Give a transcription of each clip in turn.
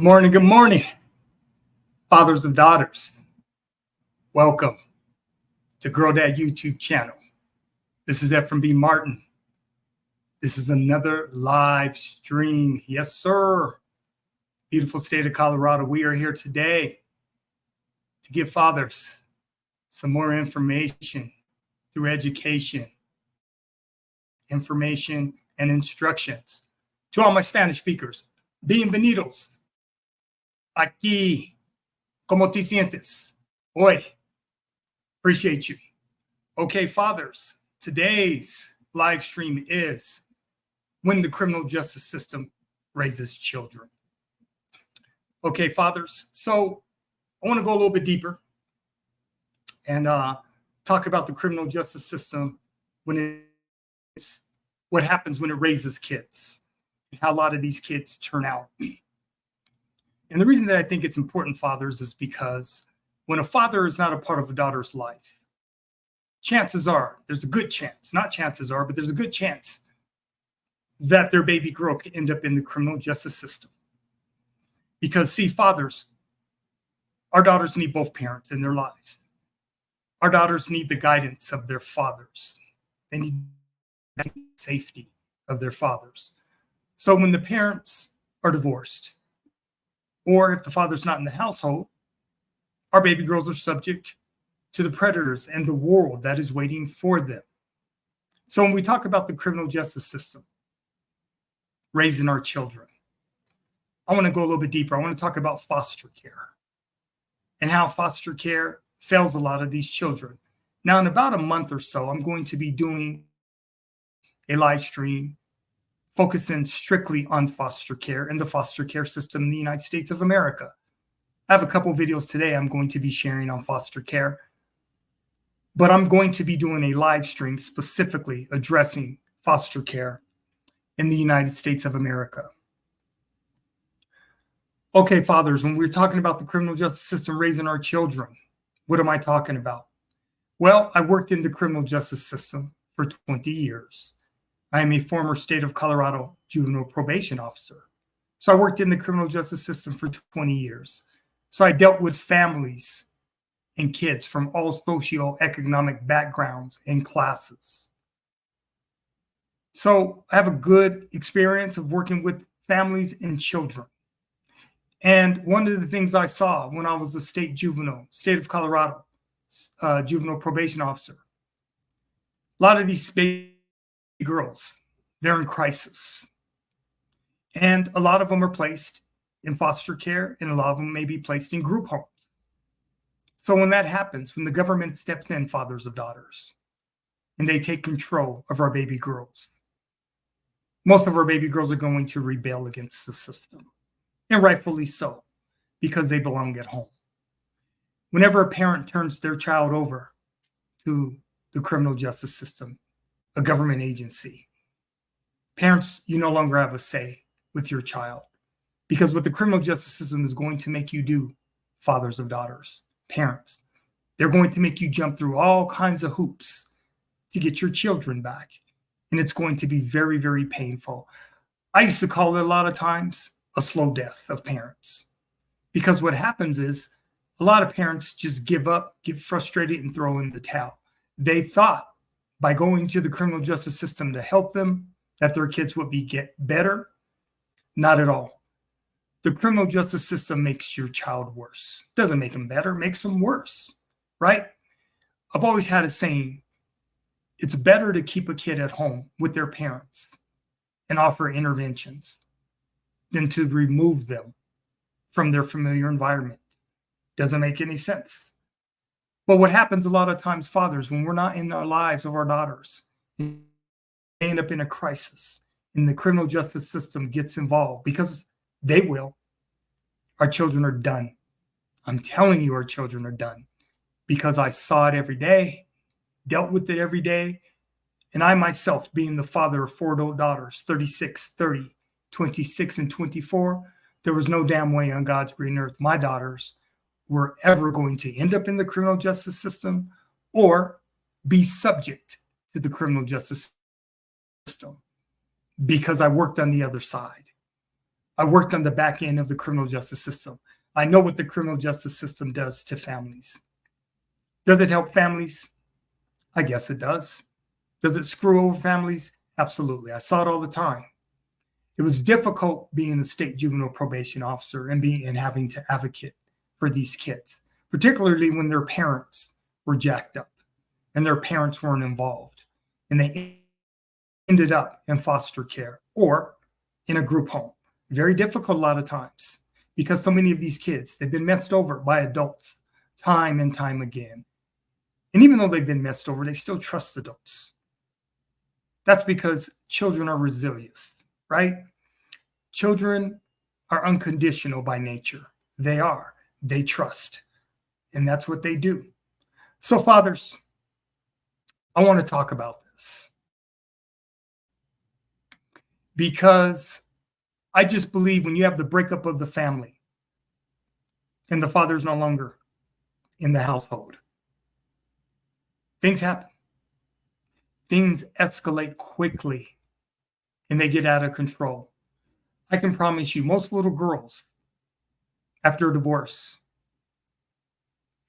Good morning, fathers and daughters. Welcome to Grow Dad YouTube channel. This is F.B. Martin. This is another live stream. Yes, sir. Beautiful state of Colorado. We are here today to give fathers some more information through education, information, and instructions. To all my Spanish speakers, bienvenidos. Aquí, ¿cómo te sientes? Hoy. Appreciate you. Okay, fathers, today's live stream is when the criminal justice system raises children. Okay, fathers, so I want to go a little bit deeper and talk about the criminal justice system when it's what happens when it raises kids and how a lot of these kids turn out. And the reason that I think it's important, fathers, is because when a father is not a part of a daughter's life, chances are, there's a good chance, not chances are, but there's a good chance that their baby girl could end up in the criminal justice system. Because, see, fathers, our daughters need both parents in their lives. Our daughters need the guidance of their fathers. They need the safety of their fathers. So when the parents are divorced, or if the father's not in the household, our baby girls are subject to the predators and the world that is waiting for them. So when we talk about the criminal justice system, raising our children, I want to go a little bit deeper. I want to talk about foster care and how foster care fails a lot of these children. Now, in about a month or so, I'm going to be doing a live stream focusing strictly on foster care and the foster care system in the United States of America. I have a couple videos today I'm going to be sharing on foster care, but I'm going to be doing a live stream specifically addressing foster care in the United States of America. Okay, fathers, when we're talking about the criminal justice system raising our children, what am I talking about? Well, I worked in the criminal justice system for 20 years. I am a former state of Colorado juvenile probation officer. So I worked in the criminal justice system for 20 years. So I dealt with families and kids from all socioeconomic backgrounds and classes. So I have a good experience of working with families and children. And one of the things I saw when I was a state of Colorado juvenile probation officer, a lot of these baby girls, they're in crisis. And a lot of them are placed in foster care, and a lot of them may be placed in group homes. So when that happens, when the government steps in, fathers of daughters, and they take control of our baby girls, most of our baby girls are going to rebel against the system, and rightfully so, because they belong at home. Whenever a parent turns their child over to the criminal justice system, a government agency, parents, you no longer have a say with your child, because what the criminal justice system is going to make you do, fathers of daughters, parents, they're going to make you jump through all kinds of hoops to get your children back. And it's going to be very, very painful. I used to call it a lot of times a slow death of parents, because what happens is a lot of parents just give up, get frustrated, and throw in the towel. They thought by going to the criminal justice system to help them, that their kids would get better. Not at all. The criminal justice system makes your child worse. Doesn't make them better, makes them worse, right? I've always had a saying, it's better to keep a kid at home with their parents and offer interventions than to remove them from their familiar environment. Doesn't make any sense. But what happens a lot of times, fathers, when we're not in the lives of our daughters, they end up in a crisis, and the criminal justice system gets involved, because they will. Our children are done. I'm telling you, our children are done, because I saw it every day, dealt with it every day. And I myself, being the father of 4 adult daughters, 36, 30, 26, and 24, there was no damn way on God's green earth my daughters were ever going to end up in the criminal justice system or be subject to the criminal justice system, because I worked on the other side. I worked on the back end of the criminal justice system. I know what the criminal justice system does to families. Does it help families? I guess it does. Does it screw over families? Absolutely. I saw it all the time. It was difficult being a state juvenile probation officer and having to advocate for these kids, particularly when their parents were jacked up and their parents weren't involved and they ended up in foster care or in a group home. Very difficult a lot of times because so many of these kids, they've been messed over by adults time and time again. And even though they've been messed over, they still trust adults. That's because children are resilient, right? Children are unconditional by nature. They are. They trust. And that's what they do. So, fathers, I want to talk about this because I just believe when you have the breakup of the family and the father's no longer in the household, things happen. Things escalate quickly and they get out of control. I can promise you, most little girls, after a divorce,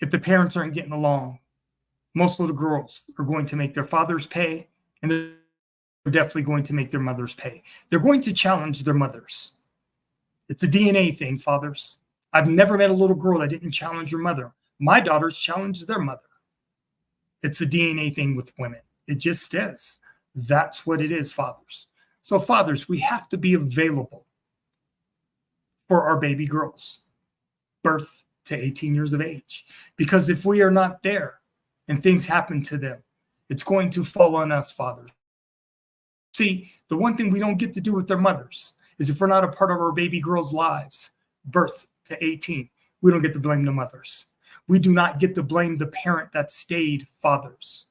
if the parents aren't getting along, most little girls are going to make their fathers pay, and they're definitely going to make their mothers pay. They're going to challenge their mothers. It's a DNA thing, fathers. I've never met a little girl that didn't challenge her mother. My daughters challenge their mother. It's a DNA thing with women. It just is. That's what it is, fathers. So, fathers, we have to be available for our baby girls, birth to 18 years of age. Because if we are not there and things happen to them, it's going to fall on us, fathers. See, the one thing we don't get to do with their mothers is if we're not a part of our baby girls' lives, birth to 18, we don't get to blame the mothers. We do not get to blame the parent that stayed, fathers.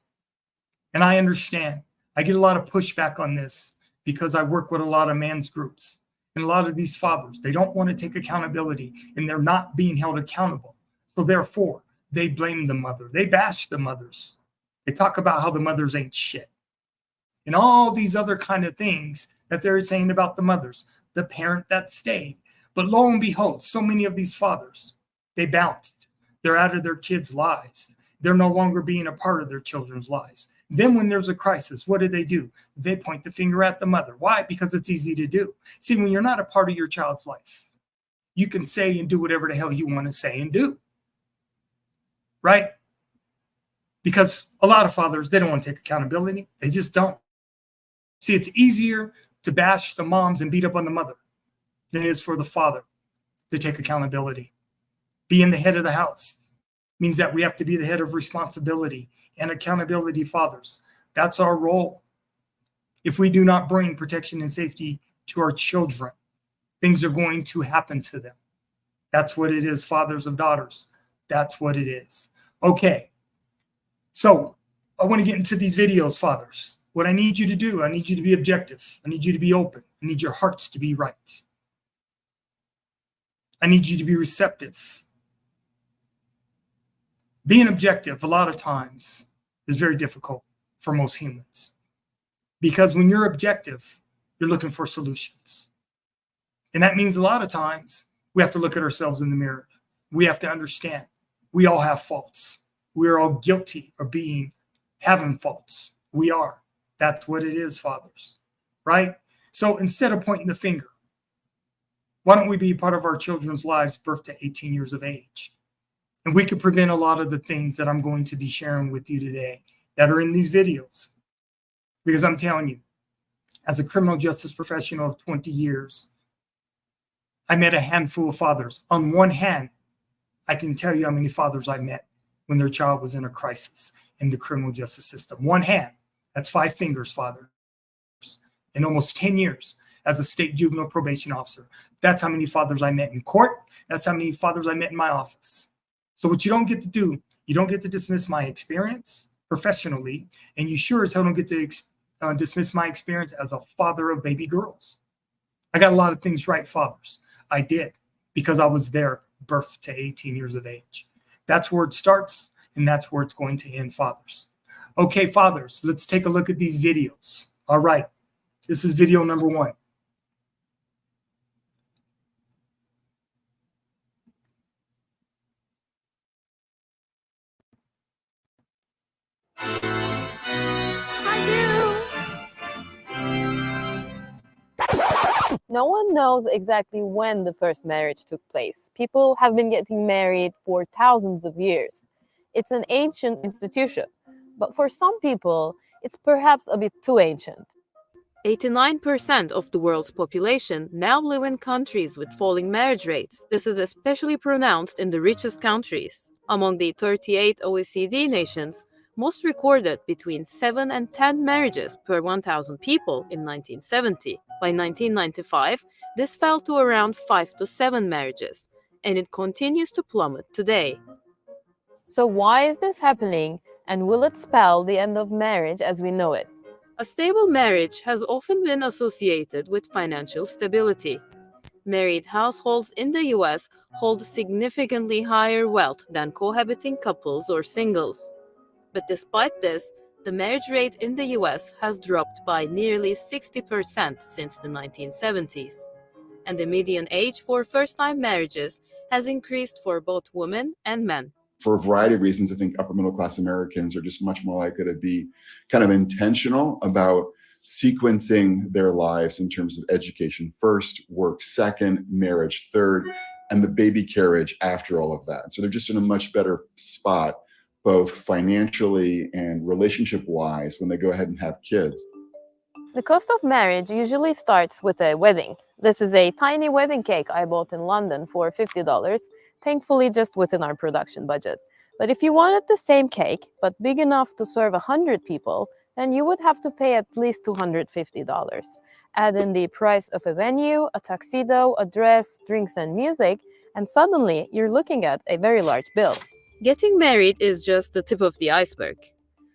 And I understand. I get a lot of pushback on this because I work with a lot of men's groups. And a lot of these fathers, they don't want to take accountability and they're not being held accountable. So therefore, they blame the mother. They bash the mothers. They talk about how the mothers ain't shit. And all these other kind of things that they're saying about the mothers, the parent that stayed. But lo and behold, so many of these fathers, they bounced. They're out of their kids' lives. They're no longer being a part of their children's lives. Then when there's a crisis, what do? They point the finger at the mother. Why? Because it's easy to do. See, when you're not a part of your child's life, you can say and do whatever the hell you want to say and do. Right? Because a lot of fathers, they don't want to take accountability. They just don't. See, it's easier to bash the moms and beat up on the mother than it is for the father to take accountability. Being the head of the house means that we have to be the head of responsibility and accountability, fathers. That's our role. If we do not bring protection and safety to our children, things are going to happen to them. That's what it is, fathers of daughters. That's what it is. Okay. So I want to get into these videos, fathers. What I need you to do, I need you to be objective. I need you to be open. I need your hearts to be right. I need you to be receptive. Being objective a lot of times is very difficult for most humans because when you're objective, you're looking for solutions. And that means a lot of times we have to look at ourselves in the mirror. We have to understand we all have faults. We're all guilty of having faults. We are. That's what it is, fathers, right? So instead of pointing the finger, why don't we be part of our children's lives birth to 18 years of age? And we could prevent a lot of the things that I'm going to be sharing with you today that are in these videos. Because I'm telling you, as a criminal justice professional of 20 years, I met a handful of fathers. On one hand, I can tell you how many fathers I met when their child was in a crisis in the criminal justice system. One hand, that's 5 fingers, fathers. In almost 10 years as a state juvenile probation officer, that's how many fathers I met in court. That's how many fathers I met in my office. So what you don't get to do, you don't get to dismiss my experience professionally, and you sure as hell don't get to dismiss my experience as a father of baby girls. I got a lot of things right, fathers. I did, because I was there, birth to 18 years of age. That's where it starts, and that's where it's going to end, fathers. Okay, fathers, let's take a look at these videos. All right, this is video number 1. No one knows exactly when the first marriage took place. People have been getting married for thousands of years. It's an ancient institution, but for some people, it's perhaps a bit too ancient. 89% of the world's population now live in countries with falling marriage rates. This is especially pronounced in the richest countries. Among the 38 OECD nations, most recorded between 7 and 10 marriages per 1,000 people in 1970. By 1995, this fell to around 5 to 7 marriages, and it continues to plummet today. So why is this happening, and will it spell the end of marriage as we know it? A stable marriage has often been associated with financial stability. Married households in the US hold significantly higher wealth than cohabiting couples or singles. But despite this, the marriage rate in the US has dropped by nearly 60% since the 1970s. And the median age for first-time marriages has increased for both women and men. For a variety of reasons, I think upper middle class Americans are just much more likely to be kind of intentional about sequencing their lives in terms of education first, work second, marriage third, and the baby carriage after all of that. So they're just in a much better spot, both financially and relationship-wise, when they go ahead and have kids. The cost of marriage usually starts with a wedding. This is a tiny wedding cake I bought in London for $50, thankfully just within our production budget. But if you wanted the same cake, but big enough to serve 100 people, then you would have to pay at least $250. Add in the price of a venue, a tuxedo, a dress, drinks and music, and suddenly you're looking at a very large bill. Getting married is just the tip of the iceberg.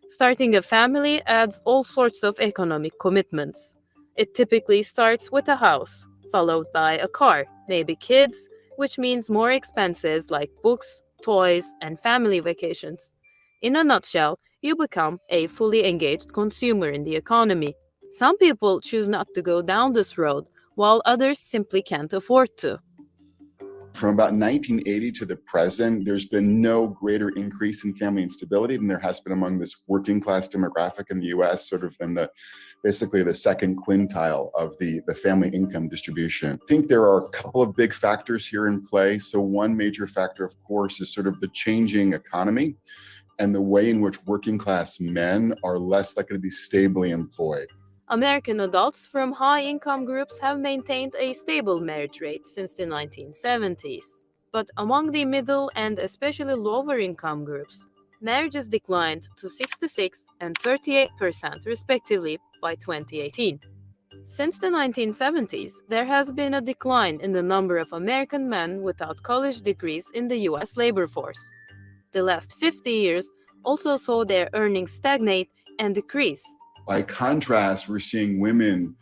Starting a family adds all sorts of economic commitments. It typically starts with a house, followed by a car, maybe kids, which means more expenses like books, toys, and family vacations. In a nutshell, you become a fully engaged consumer in the economy. Some people choose not to go down this road, while others simply can't afford to. From about 1980 to the present, there's been no greater increase in family instability than there has been among this working class demographic in the US, sort of in basically the second quintile of the family income distribution. I think there are a couple of big factors here in play. So one major factor, of course, is sort of the changing economy and the way in which working class men are less likely to be stably employed. American adults from high-income groups have maintained a stable marriage rate since the 1970s. But among the middle and especially lower-income groups, marriages declined to 66% and 38% respectively by 2018. Since the 1970s, there has been a decline in the number of American men without college degrees in the US labor force. The last 50 years also saw their earnings stagnate and decrease. By contrast, we're seeing women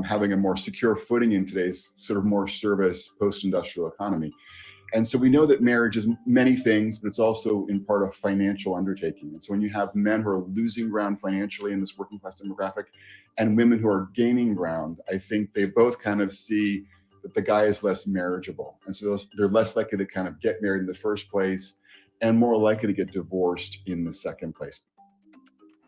having a more secure footing in today's sort of more service post-industrial economy. And so we know that marriage is many things, but it's also in part a financial undertaking. And so when you have men who are losing ground financially in this working class demographic and women who are gaining ground, I think they both kind of see that the guy is less marriageable. And so they're less likely to kind of get married in the first place and more likely to get divorced in the second place.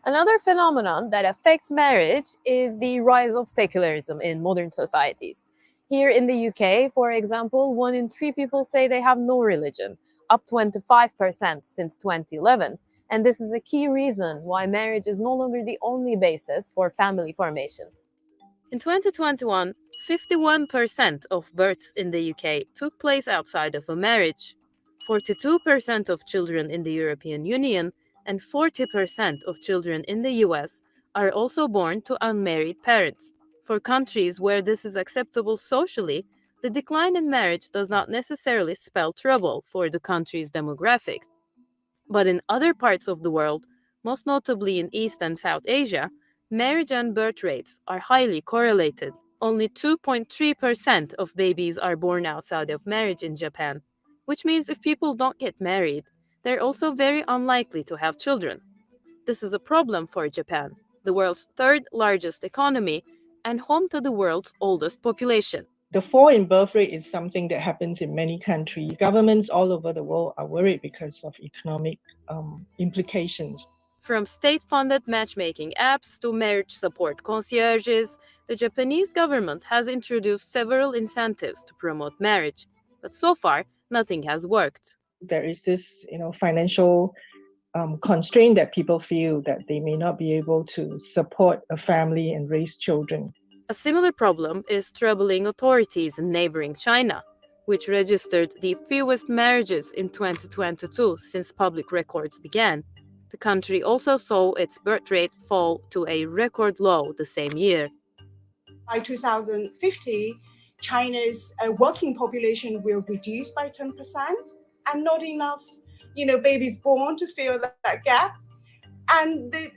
Another phenomenon that affects marriage is the rise of secularism in modern societies. Here in the UK, for example, 1 in 3 people say they have no religion, up 25% since 2011. And this is a key reason why marriage is no longer the only basis for family formation. In 2021, 51% of births in the UK took place outside of a marriage. 42% of children in the European Union and 40% of children in the US are also born to unmarried parents. For countries where this is acceptable socially, the decline in marriage does not necessarily spell trouble for the country's demographics. But in other parts of the world, most notably in East and South Asia, marriage and birth rates are highly correlated. Only 2.3% of babies are born outside of marriage in Japan, which means if people don't get married, they're also very unlikely to have children. This is a problem for Japan, the world's third largest economy and home to the world's oldest population. The fall in birth rate is something that happens in many countries. Governments all over the world are worried because of economic implications. From state-funded matchmaking apps to marriage support concierges, The Japanese government has introduced several incentives to promote marriage, but so far, nothing has worked. There is this, financial constraint that people feel that they may not be able to support a family and raise children. A similar problem is troubling authorities in neighboring China, which registered the fewest marriages in 2022 since public records began. The country also saw its birth rate fall to a record low the same year. By 2050, China's working population will reduce by 10%, and not enough, babies born to fill that gap. And the,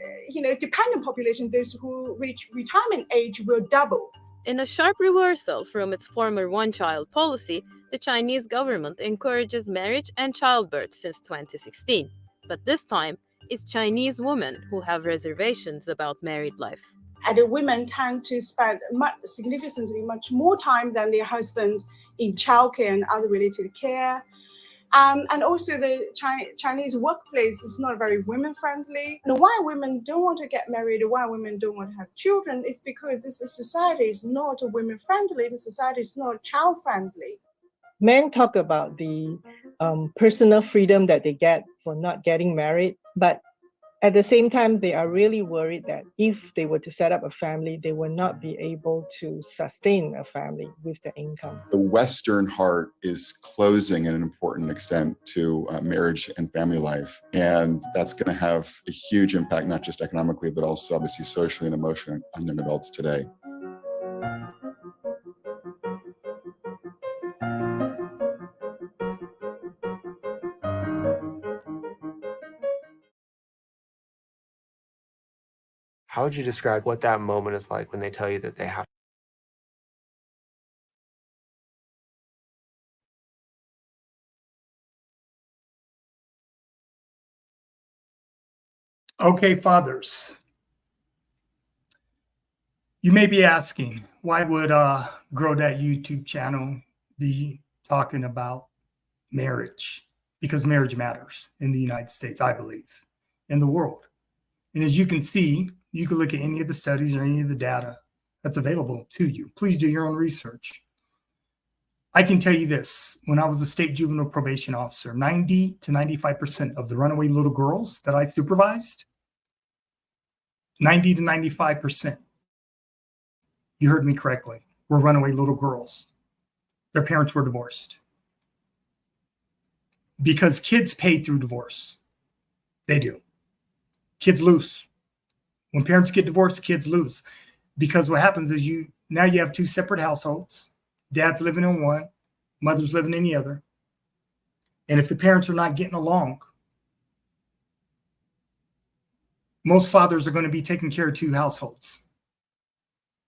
dependent population, those who reach retirement age, will double. In a sharp reversal from its former one-child policy, the Chinese government encourages marriage and childbirth since 2016. But this time, it's Chinese women who have reservations about married life. And the women tend to spend significantly much more time than their husband in childcare and other related care. And also the Chinese workplace is not very women-friendly. And why women don't want to get married, why women don't want to have children, is because this society is not women-friendly, the society is not child-friendly. Men talk about the personal freedom that they get for not getting married, but at the same time, they are really worried that if they were to set up a family, they will not be able to sustain a family with the income. The Western heart is closing in an important extent to marriage and family life. And that's going to have a huge impact, not just economically, but also obviously socially and emotionally on young adults today. How would you describe what that moment is like when they tell you that they have? Okay, fathers. You may be asking, why would Grow That YouTube channel be talking about marriage? Because marriage matters in the United States, I believe, in the world. And as you can see, you can look at any of the studies or any of the data that's available to you. Please do your own research. I can tell you this, when I was a state juvenile probation officer, 90 to 95% of the runaway little girls that I supervised, 90 to 95%, you heard me correctly, were runaway little girls. Their parents were divorced. Because kids pay through divorce. They do. Kids lose. When parents get divorced, kids lose. Because what happens is now you have two separate households. Dad's living in one, mother's living in the other. And if the parents are not getting along, most fathers are going to be taking care of two households.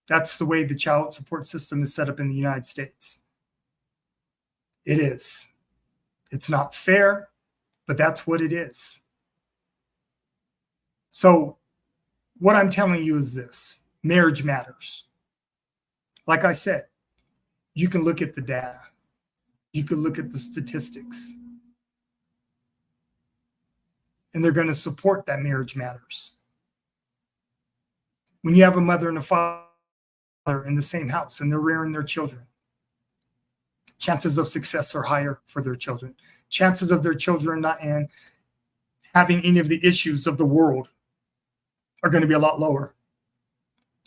That's the way the child support system is set up in the United States. It is. It's not fair, but that's what it is. So what I'm telling you is this: marriage matters. Like I said, you can look at the data. You can look at the statistics. And they're going to support that marriage matters. When you have a mother and a father in the same house and they're rearing their children, chances of success are higher for their children. Chances of their children not having any of the issues of the world are going to be a lot lower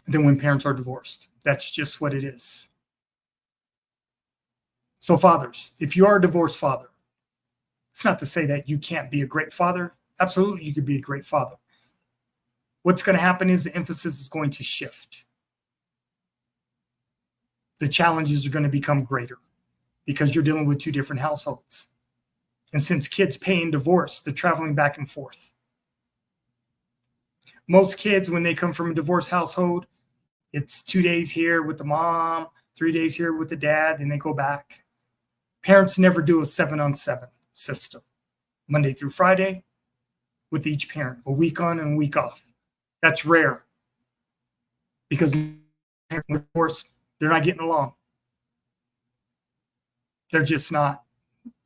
than when parents are divorced. That's just what it is. So fathers, if you are a divorced father, it's not to say that you can't be a great father. Absolutely, you could be a great father. What's going to happen is the emphasis is going to shift. The challenges are going to become greater because you're dealing with two different households. And since kids pay in divorce, they're traveling back and forth. Most kids, when they come from a divorced household, it's 2 days here with the mom, 3 days here with the dad, and they go back. Parents never do a 7-on-7 system, Monday through Friday, with each parent, a week on and a week off. That's rare because parents are divorced, they're not getting along. They're just not.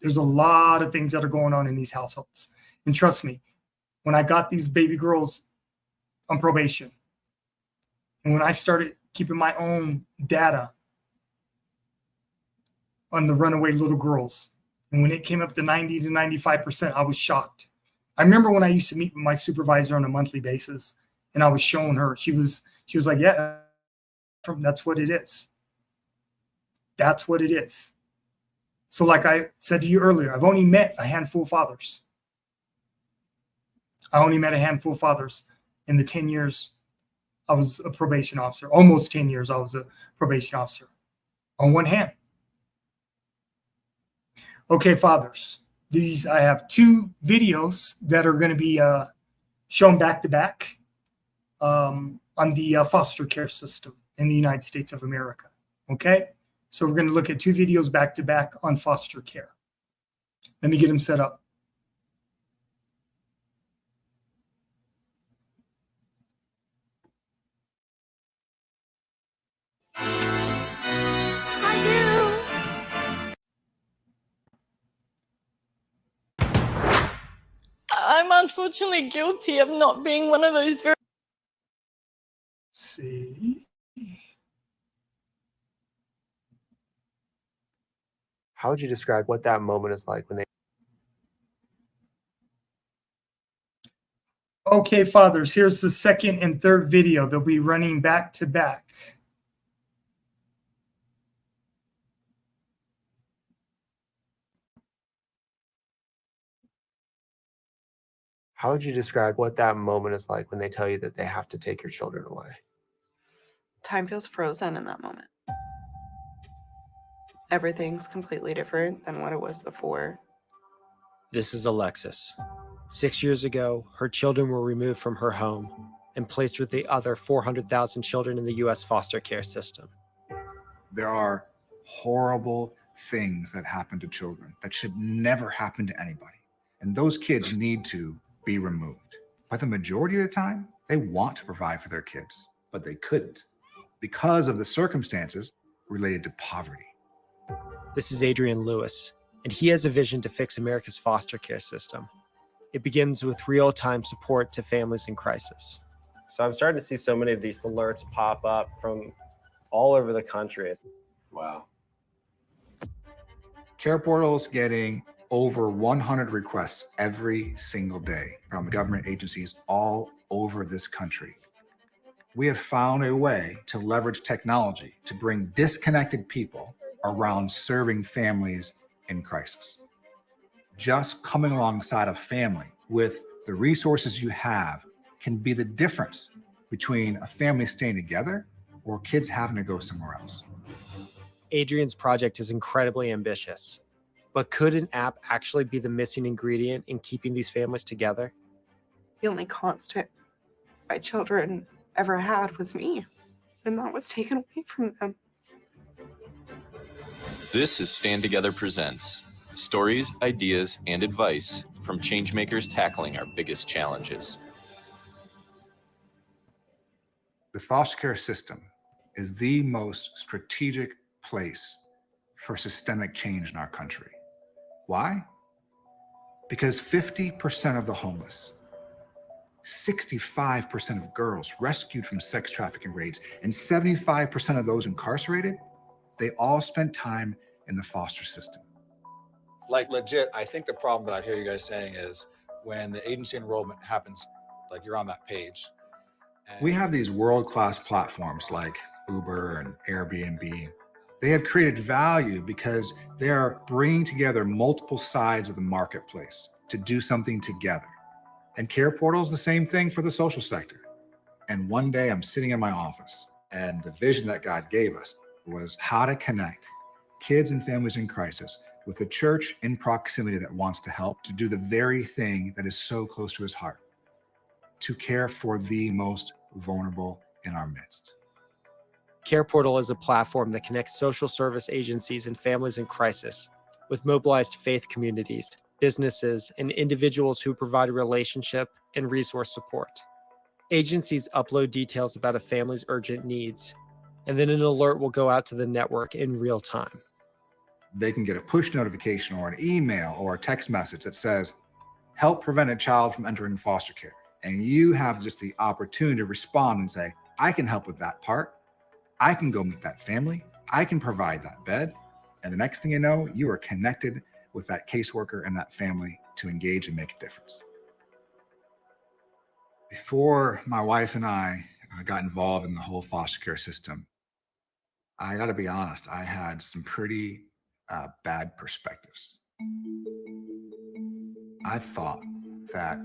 There's a lot of things that are going on in these households. And trust me, when I got these baby girls on probation, and when I started keeping my own data on the runaway little girls. And when it came up to 90 to 95%, I was shocked. I remember when I used to meet with my supervisor on a monthly basis, and I was showing her, she was like, yeah, that's what it is. That's what it is. So like I said to you earlier, I've only met a handful of fathers. I only met a handful of fathers in the 10 years I was a probation officer. Almost 10 years I was a probation officer. On one hand. Okay, fathers. I have 2 videos that are going to be shown back to back on the foster care system in the United States of America. Okay, so we're going to look at 2 videos back to back on foster care. Let me get them set up. I'm unfortunately guilty of not being one of those very... See. How would you describe what that moment is like when they... Okay, fathers, here's the second and third video. They'll be running back to back. How would you describe what that moment is like when they tell you that they have to take your children away? Time feels frozen in that moment. Everything's completely different than what it was before. This is Alexis. 6 years ago, her children were removed from her home and placed with the other 400,000 children in the U.S. foster care system. There are horrible things that happen to children that should never happen to anybody. And those kids need to be removed. But the majority of the time, they want to provide for their kids, but they couldn't because of the circumstances related to poverty. This is Adrian Lewis, and he has a vision to fix America's foster care system. It begins with real-time support to families in crisis. So I'm starting to see so many of these alerts pop up from all over the country. Wow. Care Portal's getting over 100 requests every single day from government agencies all over this country. We have found a way to leverage technology to bring disconnected people around serving families in crisis. Just coming alongside a family with the resources you have can be the difference between a family staying together or kids having to go somewhere else. Adrian's project is incredibly ambitious, but could an app actually be the missing ingredient in keeping these families together? The only constant my children ever had was me, and that was taken away from them. This is Stand Together Presents. Stories, ideas, and advice from changemakers tackling our biggest challenges. The foster care system is the most strategic place for systemic change in our country. Why? Because 50% of the homeless, 65% of girls rescued from sex trafficking raids, and 75% of those incarcerated, they all spent time in the foster system. Like legit, I think the problem that I hear you guys saying is when the agency enrollment happens, like you're on that page. We have these world-class platforms like Uber and Airbnb. They have created value because they are bringing together multiple sides of the marketplace to do something together. And Care Portal is the same thing for the social sector. And one day I'm sitting in my office and the vision that God gave us was how to connect kids and families in crisis with a church in proximity that wants to help to do the very thing that is so close to his heart, to care for the most vulnerable in our midst. Care Portal is a platform that connects social service agencies and families in crisis with mobilized faith communities, businesses, and individuals who provide relationship and resource support. Agencies upload details about a family's urgent needs, and then an alert will go out to the network in real time. They can get a push notification or an email or a text message that says, help prevent a child from entering foster care. And you have just the opportunity to respond and say, I can help with that part. I can go meet that family. I can provide that bed. And the next thing you know, you are connected with that caseworker and that family to engage and make a difference. Before my wife and I got involved in the whole foster care system, I got to be honest, I had some pretty bad perspectives. I thought that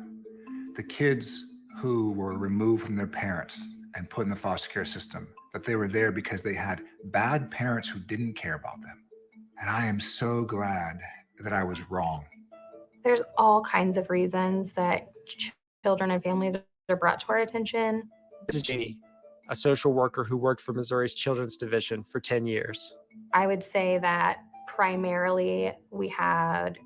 the kids who were removed from their parents and put in the foster care system, that they were there because they had bad parents who didn't care about them. And I am so glad that I was wrong. There's all kinds of reasons that children and families are brought to our attention. This is Jeannie, a social worker who worked for Missouri's Children's Division for 10 years. I would say that primarily we had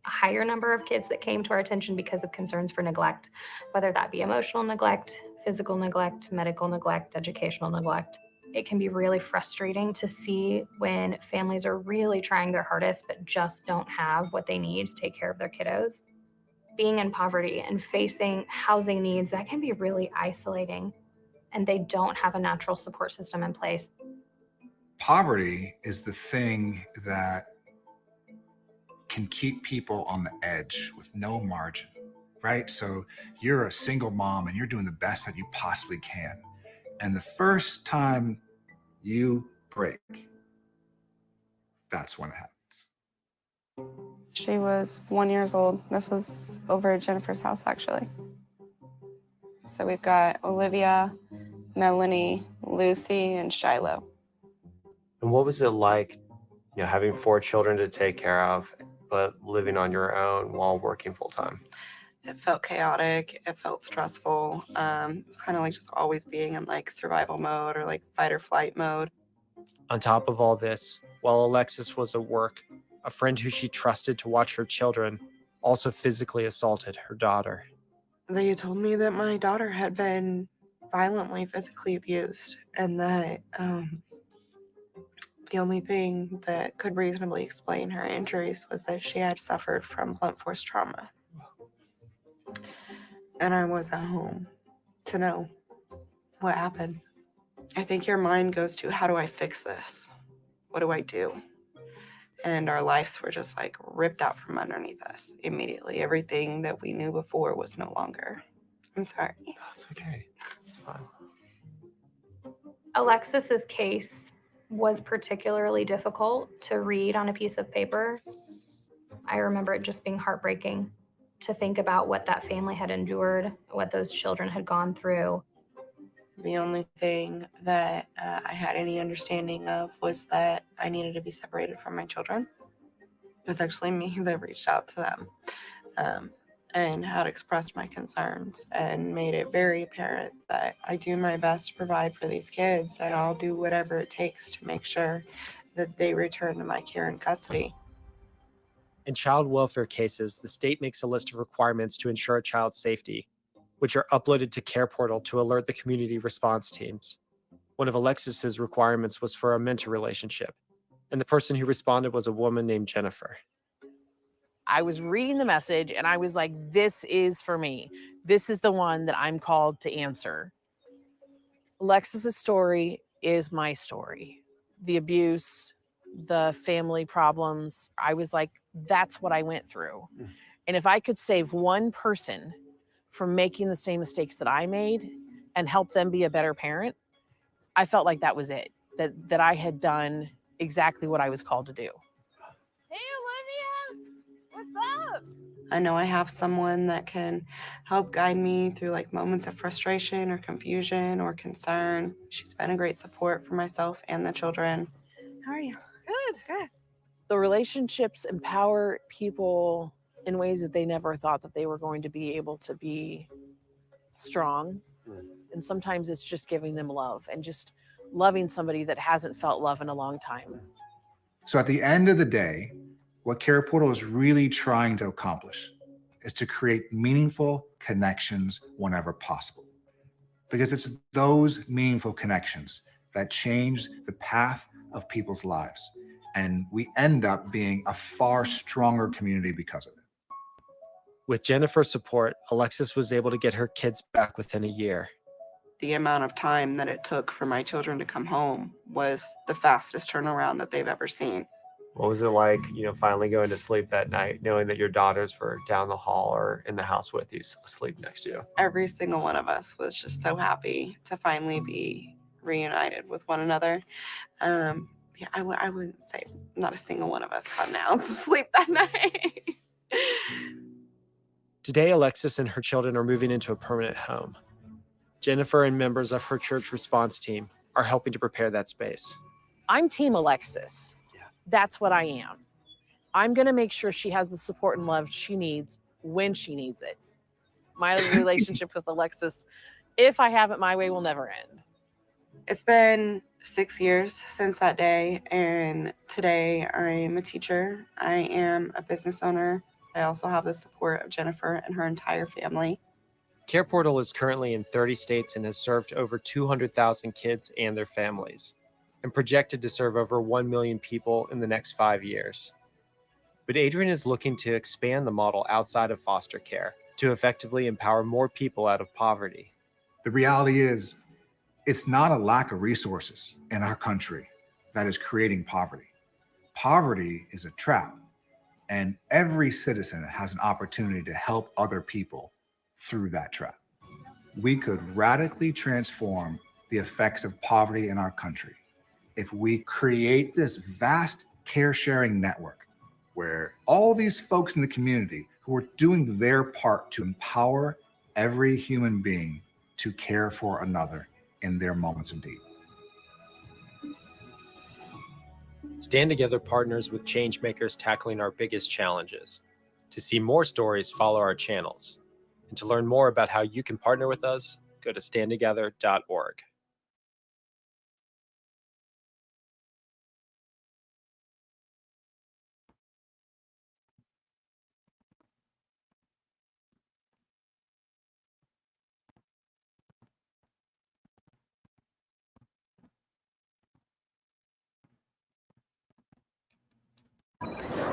a higher number of kids that came to our attention because of concerns for neglect, whether that be emotional neglect, physical neglect, medical neglect, educational neglect. It can be really frustrating to see when families are really trying their hardest but just don't have what they need to take care of their kiddos. Being in poverty and facing housing needs, that can be really isolating, and they don't have a natural support system in place. Poverty is the thing that can keep people on the edge with no margin, right? So you're a single mom and you're doing the best that you possibly can. And the first time you break, that's when it happens. She was 1 year old. This was over at Jennifer's house, actually. So we've got Olivia, Melanie, Lucy, and Shiloh. And what was it like, having 4 children to take care of, but living on your own while working full time? It felt chaotic. It felt stressful. It was kind of like just always being in like survival mode or like fight or flight mode. On top of all this, while Alexis was at work, a friend who she trusted to watch her children also physically assaulted her daughter. They told me that my daughter had been violently physically abused, and that the only thing that could reasonably explain her injuries was that she had suffered from blunt force trauma. And I was at home to know what happened. I think your mind goes to, how do I fix this? What do I do? And our lives were just like ripped out from underneath us immediately. Everything that we knew before was no longer. I'm sorry. That's okay. It's fine. Alexis's case was particularly difficult to read on a piece of paper. I remember it just being heartbreaking to think about what that family had endured, what those children had gone through. The only thing that I had any understanding of was that I needed to be separated from my children. It was actually me that reached out to them and had expressed my concerns and made it very apparent that I do my best to provide for these kids, and I'll do whatever it takes to make sure that they return to my care and custody. In child welfare cases, the state makes a list of requirements to ensure a child's safety, which are uploaded to Care Portal to alert the community response teams. One of Alexis's requirements was for a mentor relationship, and the person who responded was a woman named Jennifer. I was reading the message and I was like, this is for me. This is the one that I'm called to answer. Alexis's story is my story. The abuse, the family problems, I was like, that's what I went through. And if I could save one person from making the same mistakes that I made and help them be a better parent, I felt like that was it, that I had done exactly what I was called to do. Hey, Olivia, what's up? I know I have someone that can help guide me through like moments of frustration or confusion or concern. She's been a great support for myself and the children. How are you? Good, good. The relationships empower people in ways that they never thought that they were going to be able to be strong. And sometimes it's just giving them love and just loving somebody that hasn't felt love in a long time. So at the end of the day, what Care Portal is really trying to accomplish is to create meaningful connections whenever possible. Because it's those meaningful connections that change the path of people's lives. And we end up being a far stronger community because of it. With Jennifer's support, Alexis was able to get her kids back within a year. the amount of time that it took for my children to come home was the fastest turnaround that they've ever seen. What was it like, finally going to sleep that night, knowing that your daughters were down the hall or in the house with you, asleep next to you? Every single one of us was just so happy to finally be reunited with one another. Yeah, I wouldn't say not a single one of us got an ounce of sleep that night. Today, Alexis and her children are moving into a permanent home. Jennifer and members of her church response team are helping to prepare that space. I'm Team Alexis. That's what I am. I'm going to make sure she has the support and love she needs when she needs it. My relationship with Alexis, if I have it my way, will never end. It's been 6 years since that day, and today I'm a teacher. I am a business owner. I also have the support of Jennifer and her entire family. Care Portal is currently in 30 states and has served over 200,000 kids and their families, and projected to serve over 1 million people in the next 5 years. But Adrian is looking to expand the model outside of foster care to effectively empower more people out of poverty. The reality is, it's not a lack of resources in our country that is creating poverty. Poverty is a trap, and every citizen has an opportunity to help other people through that trap. We could radically transform the effects of poverty in our country if we create this vast care sharing network where all these folks in the community who are doing their part to empower every human being to care for another in their moments of need. Stand Together partners with changemakers tackling our biggest challenges. To see more stories, follow our channels. And to learn more about how you can partner with us, go to standtogether.org.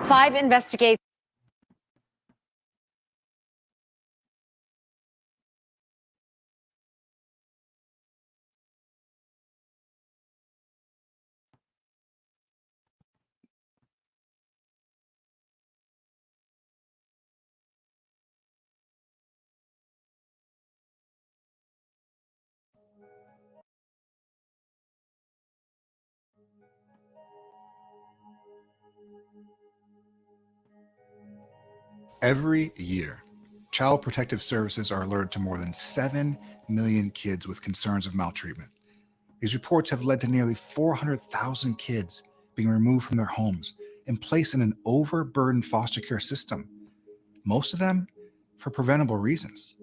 Five investigate. Every year, Child Protective Services are alerted to more than 7 million kids with concerns of maltreatment. These reports have led to nearly 400,000 kids being removed from their homes and placed in an overburdened foster care system, most of them for preventable reasons.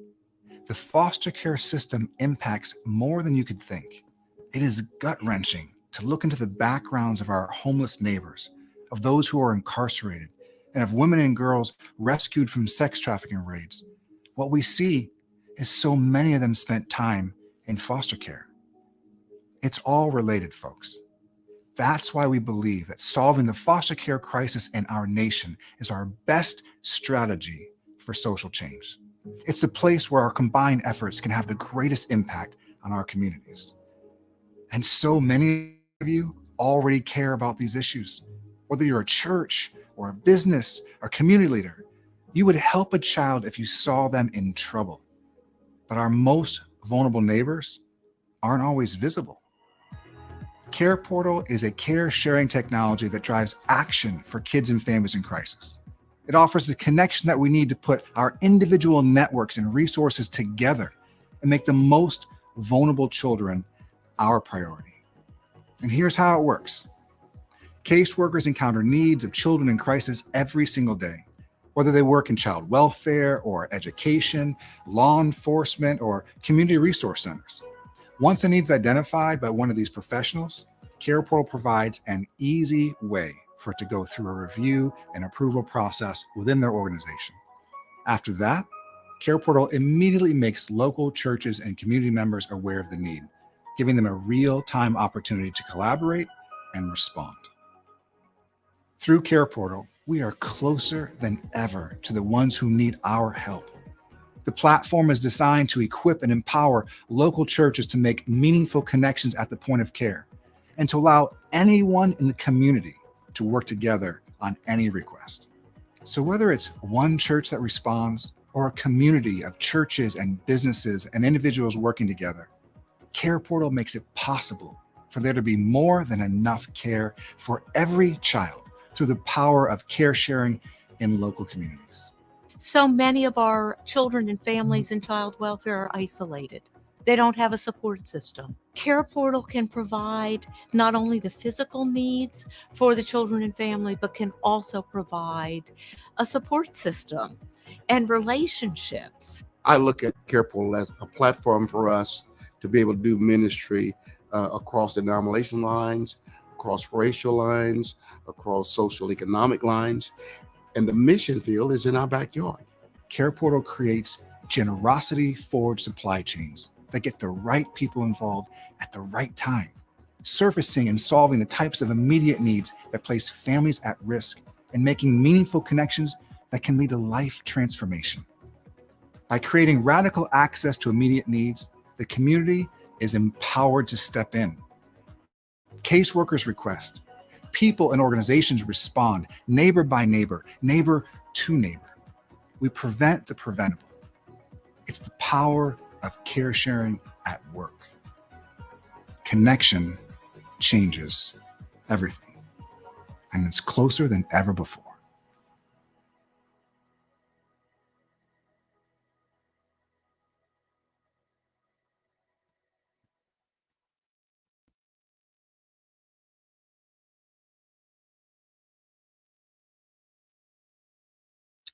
The foster care system impacts more than you could think. It is gut-wrenching to look into the backgrounds of our homeless neighbors, of those who are incarcerated, and of women and girls rescued from sex trafficking raids. What we see is so many of them spent time in foster care. It's all related, folks. That's why we believe that solving the foster care crisis in our nation is our best strategy for social change. It's the place where our combined efforts can have the greatest impact on our communities. And so many of you already care about these issues. Whether you're a church or a business or community leader, you would help a child if you saw them in trouble. But our most vulnerable neighbors aren't always visible. Care Portal is a care-sharing technology that drives action for kids and families in crisis. It offers the connection that we need to put our individual networks and resources together and make the most vulnerable children our priority. And here's how it works. Caseworkers encounter needs of children in crisis every single day, whether they work in child welfare or education, law enforcement, or community resource centers. Once a need is identified by one of these professionals, Care Portal provides an easy way for it to go through a review and approval process within their organization. After that, Care Portal immediately makes local churches and community members aware of the need, giving them a real-time opportunity to collaborate and respond. Through Care Portal, we are closer than ever to the ones who need our help. The platform is designed to equip and empower local churches to make meaningful connections at the point of care and to allow anyone in the community to work together on any request. So whether it's one church that responds or a community of churches and businesses and individuals working together, Care Portal makes it possible for there to be more than enough care for every child through the power of care sharing in local communities. So many of our children and families in child welfare are isolated. They don't have a support system. Care Portal can provide not only the physical needs for the children and family, but can also provide a support system and relationships. I look at Care Portal as a platform for us to be able to do ministry across denomination lines, across racial lines, across social economic lines. And the mission field is in our backyard. Care Portal creates generosity-forward supply chains that get the right people involved at the right time, surfacing and solving the types of immediate needs that place families at risk and making meaningful connections that can lead to life transformation. By creating radical access to immediate needs, the community is empowered to step in. Caseworkers request, people and organizations respond, neighbor by neighbor, neighbor to neighbor. We prevent the preventable. It's the power of care sharing at work. Connection changes everything, and it's closer than ever before.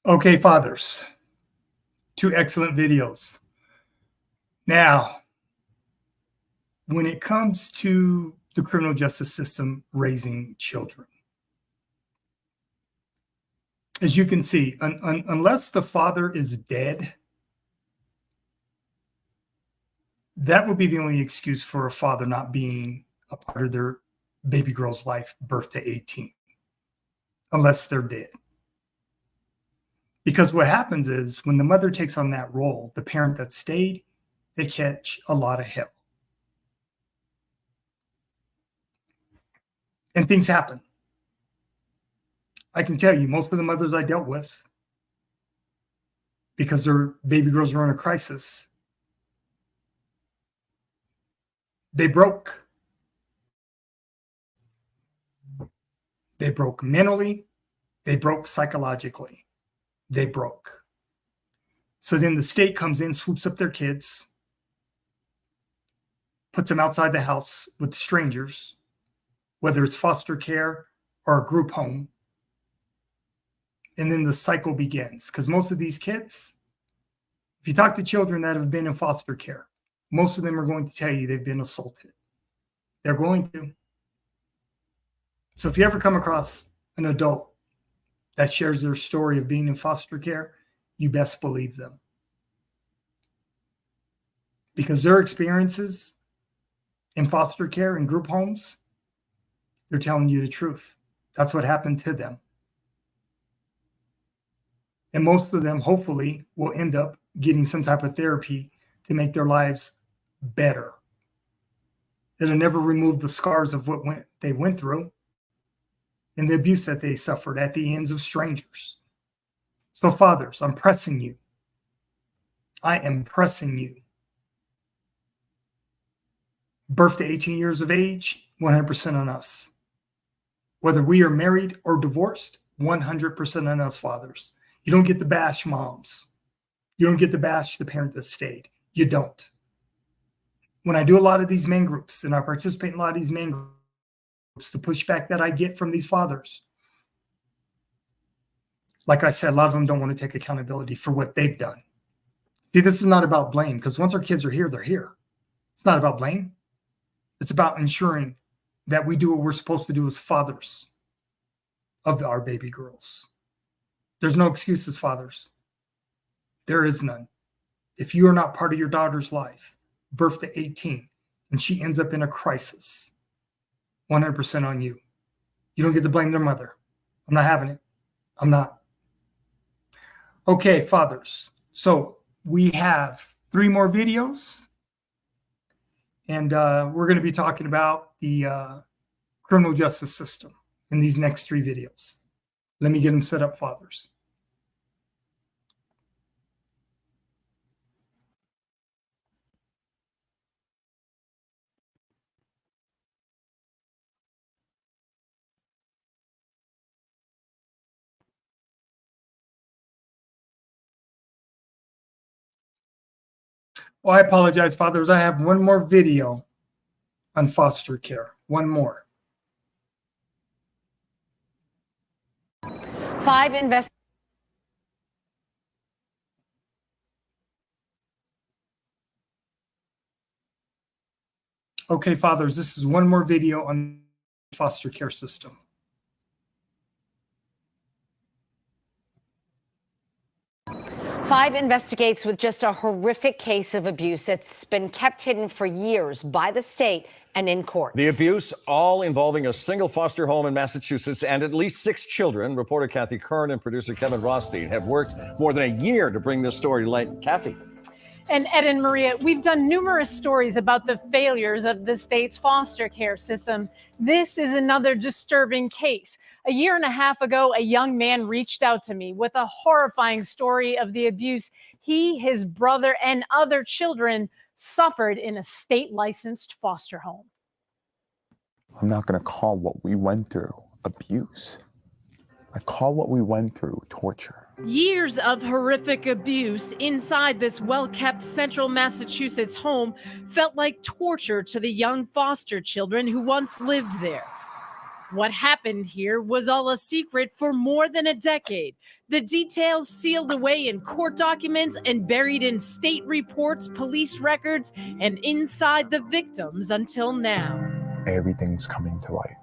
Okay, fathers, 2 excellent videos. Now, when it comes to the criminal justice system raising children, as you can see, unless the father is dead, that would be the only excuse for a father not being a part of their baby girl's life, birth to 18, unless they're dead. Because what happens is when the mother takes on that role, the parent that stayed, they catch a lot of hell. And things happen. I can tell you, most of the mothers I dealt with, because their baby girls were in a crisis, they broke. They broke mentally. They broke psychologically. They broke. So then the state comes in, swoops up their kids, puts them outside the house with strangers, whether it's foster care or a group home. And then the cycle begins. Because most of these kids, if you talk to children that have been in foster care, most of them are going to tell you they've been assaulted. They're going to. So if you ever come across an adult that shares their story of being in foster care, you best believe them. Because their experiences in foster care and group homes, they're telling you the truth. That's what happened to them. And most of them, hopefully, will end up getting some type of therapy to make their lives better. It'll never remove the scars of what they went through and the abuse that they suffered at the hands of strangers. So fathers, I'm pressing you. I am pressing you. Birth to 18 years of age, 100% on us. Whether we are married or divorced, 100% on us fathers. You don't get to bash moms. You don't get to bash the parent that stayed. You don't. When I do a lot of these men groups and I participate in a lot of these men groups, the pushback that I get from these fathers, like I said, a lot of them don't want to take accountability for what they've done. See, this is not about blame, because once our kids are here, they're here. It's not about blame. It's about ensuring that we do what we're supposed to do as fathers of our baby girls. There's no excuses, fathers. There is none. If you are not part of your daughter's life, birth to 18, and she ends up in a crisis, 100% on you. You don't get to blame their mother. I'm not having it. I'm not. Okay, fathers. So we have 3 more videos, and we're going to be talking about the criminal justice system in these next 3 videos. Let me get them set up, fathers. Oh, I apologize, fathers. I have one more video on foster care. One more. 5 invest. Okay, fathers, this is one more video on the foster care system. Five investigates with just a horrific case of abuse that's been kept hidden for years by the state and in courts. The abuse, all involving a single foster home in Massachusetts and at least 6 children. Reporter Kathy Kern and producer Kevin Rothstein have worked more than a year to bring this story to light. Kathy. And Ed and Maria, we've done numerous stories about the failures of the state's foster care system. This is another disturbing case. A year and a half ago, a young man reached out to me with a horrifying story of the abuse he, his brother, and other children suffered in a state-licensed foster home. I'm not going to call what we went through abuse. I call what we went through torture. Years of horrific abuse inside this well-kept central Massachusetts home felt like torture to the young foster children who once lived there. What happened here was all a secret for more than a decade. The details sealed away in court documents and buried in state reports, police records, and inside the victims until now. Everything's coming to light.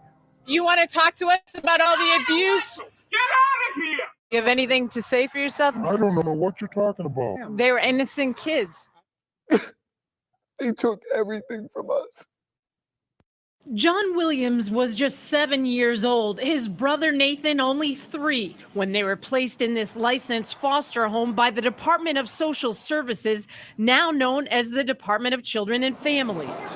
You want to talk to us about all the abuse? Get out of here! You have anything to say for yourself? I don't know what you're talking about. They were innocent kids. They took everything from us. John Williams was just 7 years old, his brother Nathan only 3, when they were placed in this licensed foster home by the Department of Social Services, now known as the Department of Children and Families.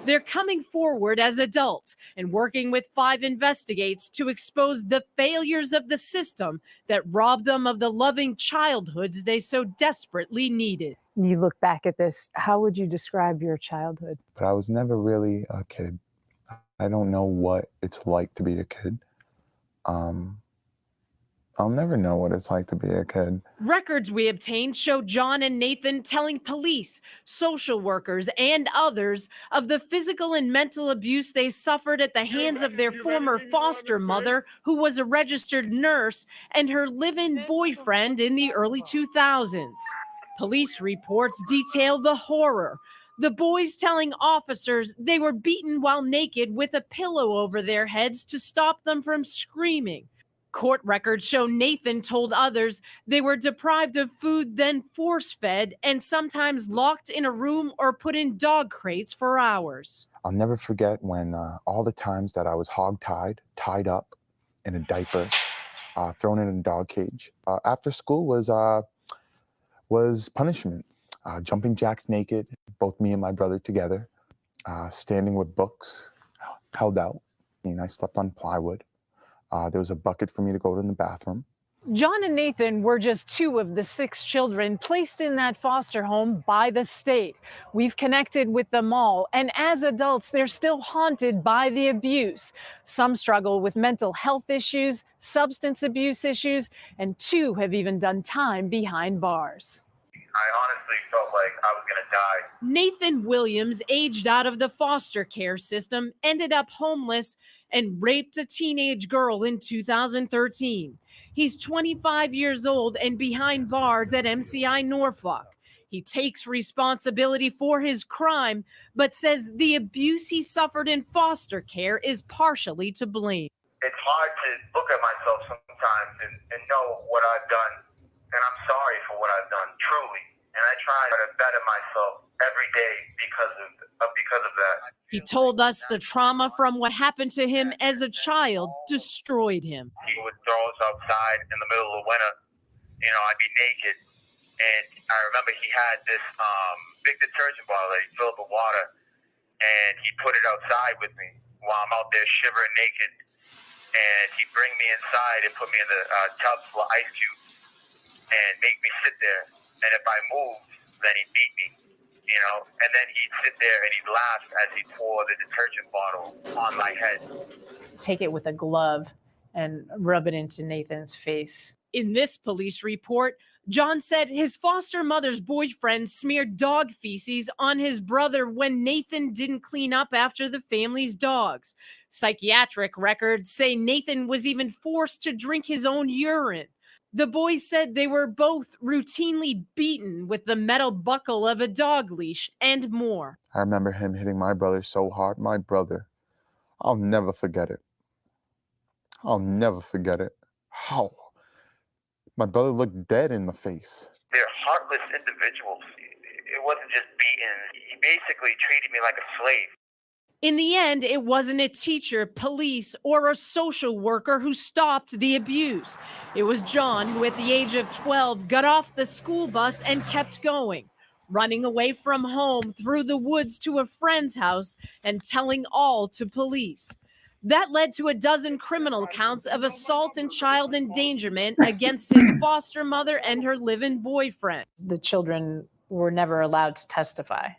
They're coming forward as adults and working with 5 investigates to expose the failures of the system that robbed them of the loving childhoods they so desperately needed. You look back at this, how would you describe your childhood? But I was never really a kid. I don't know what it's like to be a kid. I'll never know what it's like to be a kid. Records we obtained show John and Nathan telling police, social workers, and others of the physical and mental abuse they suffered at the hands of their former foster mother, who was a registered nurse, and her live-in boyfriend in the early 2000s. Police reports detail the horror. The boys telling officers they were beaten while naked with a pillow over their heads to stop them from screaming. Court records show Nathan told others they were deprived of food, then force-fed, and sometimes locked in a room or put in dog crates for hours. I'll never forget when all the times that I was hog-tied, tied up in a diaper, thrown in a dog cage. After school was punishment. Jumping jacks naked, both me and my brother together, standing with books, held out. I slept on plywood. There was a bucket for me to go to the bathroom. John and Nathan were just 2 of the 6 children placed in that foster home by the state. We've connected with them all, and as adults, they're still haunted by the abuse. Some struggle with mental health issues, substance abuse issues, and 2 have even done time behind bars. I honestly felt like I was going to die. Nathan Williams aged out of the foster care system, ended up homeless, and raped a teenage girl in 2013. He's 25 years old and behind bars at MCI Norfolk. He takes responsibility for his crime, but says the abuse he suffered in foster care is partially to blame. It's hard to look at myself sometimes and know what I've done. And I'm sorry for what I've done, truly. And I try to better myself every day because of that. He told us the trauma from what happened to him as a child destroyed him. He would throw us outside in the middle of the winter. I'd be naked and I remember he had this big detergent bottle that he filled with water, and he put it outside with me while I'm out there shivering naked, and he'd bring me inside and put me in the tub full of ice cubes and make me sit there, and if I moved, then he'd beat me, you know, and then he'd sit there and he'd laugh as he'd pour the detergent bottle on my head. Take it with a glove and rub it into Nathan's face. In this police report, John said his foster mother's boyfriend smeared dog feces on his brother when Nathan didn't clean up after the family's dogs. Psychiatric records say Nathan was even forced to drink his own urine. The boys said they were both routinely beaten with the metal buckle of a dog leash and more. I remember him hitting my brother so hard. My brother, I'll never forget it. I'll never forget it. How? My brother looked dead in the face. They're heartless individuals. It wasn't just beating. He basically treated me like a slave. In the end, it wasn't a teacher, police, or a social worker who stopped the abuse. It was John who, at the age of 12, got off the school bus and kept going, running away from home through the woods to a friend's house and telling all to police. That led to a dozen criminal counts of assault and child endangerment against his foster mother and her live-in boyfriend. The children were never allowed to testify.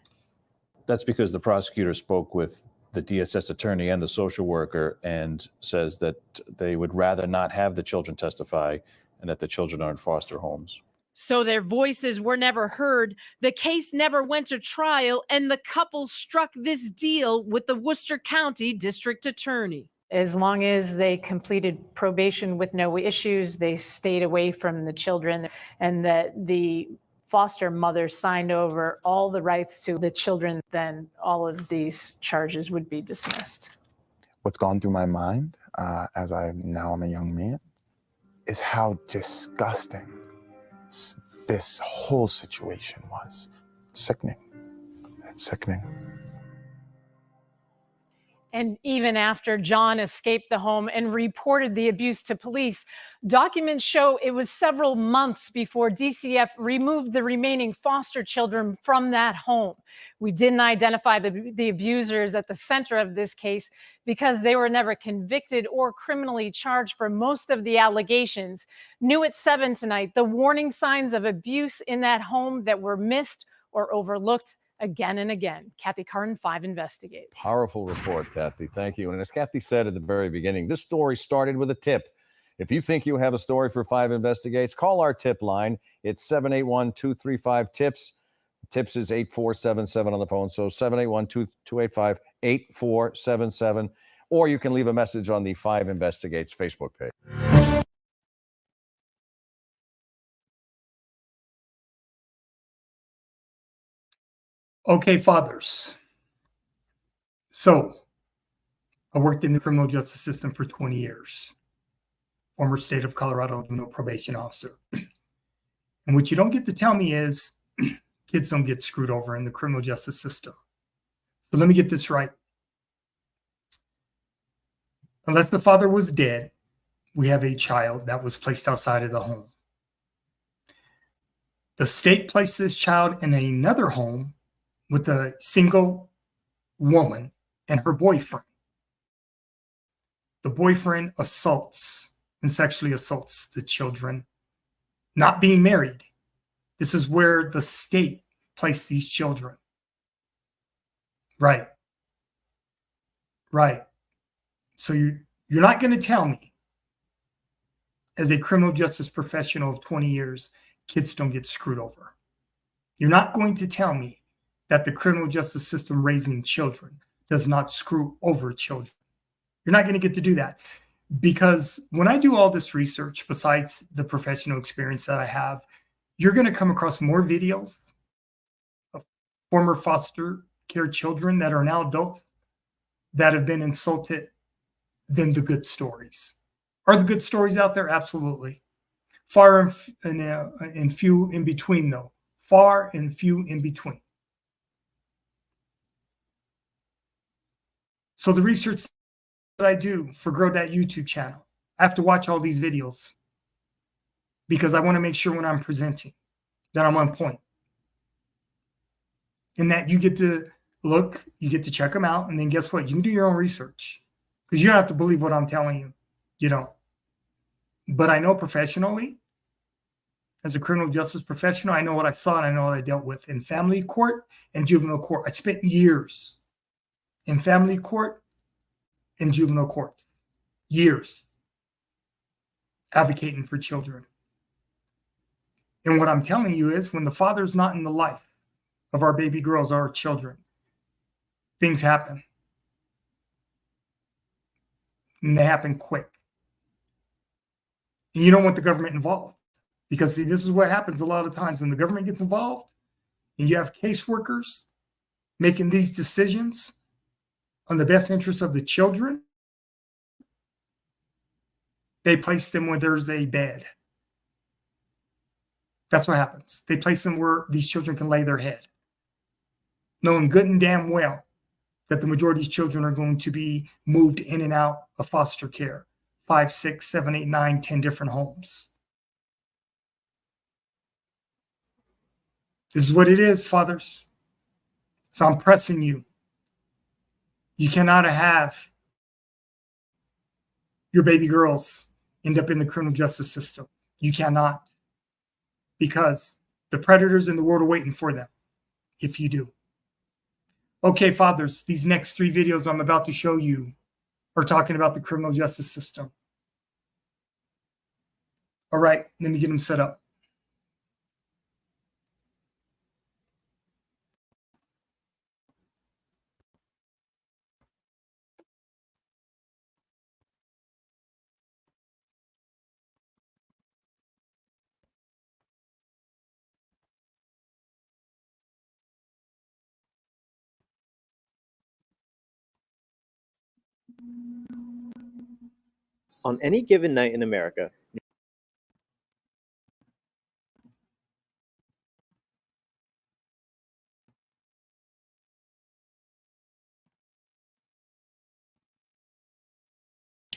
That's because the prosecutor spoke with the DSS attorney and the social worker and says that they would rather not have the children testify and that the children are in foster homes. So their voices were never heard, the case never went to trial, and the couple struck this deal with the Worcester County District Attorney. As long as they completed probation with no issues, they stayed away from the children, and that the foster mother signed over all the rights to the children, then all of these charges would be dismissed. What's gone through my mind as I'm a young man is how disgusting this whole situation was. Sickening. It's sickening. And even after John escaped the home and reported the abuse to police, documents show it was several months before DCF removed the remaining foster children from that home. We didn't identify the abusers at the center of this case because they were never convicted or criminally charged for most of the allegations. New at 7 tonight, the warning signs of abuse in that home that were missed or overlooked again and again. Kathy Carden, 5 Investigates. Powerful report, Kathy. Thank you. And as Kathy said at the very beginning, this story started with a tip. If you think you have a story for 5 Investigates, call our tip line. It's 781-235-TIPS. TIPS is 8477 on the phone. So 781-285-8477. Or you can leave a message on the 5 Investigates Facebook page. Okay, fathers. So, I worked in the criminal justice system for 20 years. Former state of Colorado juvenile probation officer. And what you don't get to tell me is kids don't get screwed over in the criminal justice system. So let me get this right. Unless the father was dead, we have a child that was placed outside of the home. The state placed this child in another home with a single woman and her boyfriend. The boyfriend assaults and sexually assaults the children, not being married. This is where the state placed these children. Right. Right. So you're not going to tell me, as a criminal justice professional of 20 years, kids don't get screwed over. You're not going to tell me that the criminal justice system raising children does not screw over children. You're not going to get to do that. Because when I do all this research, besides the professional experience that I have, you're going to come across more videos of former foster care children that are now adults that have been insulted than the good stories. Are the good stories out there? Absolutely. Far and few in between, though. Far and few in between. So the research that I do for Grow That YouTube channel, I have to watch all these videos because I want to make sure when I'm presenting that I'm on point. And that you get to look, you get to check them out, and then guess what? You can do your own research because you don't have to believe what I'm telling you. You don't. But I know professionally, as a criminal justice professional, I know what I saw and I know what I dealt with in family court and juvenile court. I spent years in family court and juvenile courts, years advocating for children. And what I'm telling you is when the father's not in the life of our baby girls, our children, things happen. And they happen quick. And you don't want the government involved. Because see, this is what happens a lot of times when the government gets involved and you have caseworkers making these decisions on the best interests of the children, they place them where there's a bed. That's what happens. They place them where these children can lay their head, knowing good and damn well that the majority of these children are going to be moved in and out of foster care, 5, 6, 7, 8, 9, 10 different homes. This is what it is, fathers. So I'm pressing you. You cannot have your baby girls end up in the criminal justice system. You cannot. Because the predators in the world are waiting for them if you do. Okay, fathers, these next 3 videos I'm about to show you are talking about the criminal justice system. All right, let me get them set up. On any given night in America,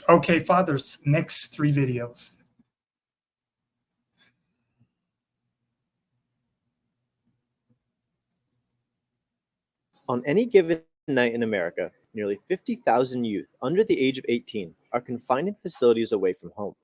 Okay, fathers, next 3 videos. On any given night in America, nearly 50,000 youth under the age of 18 are confined in facilities away from home,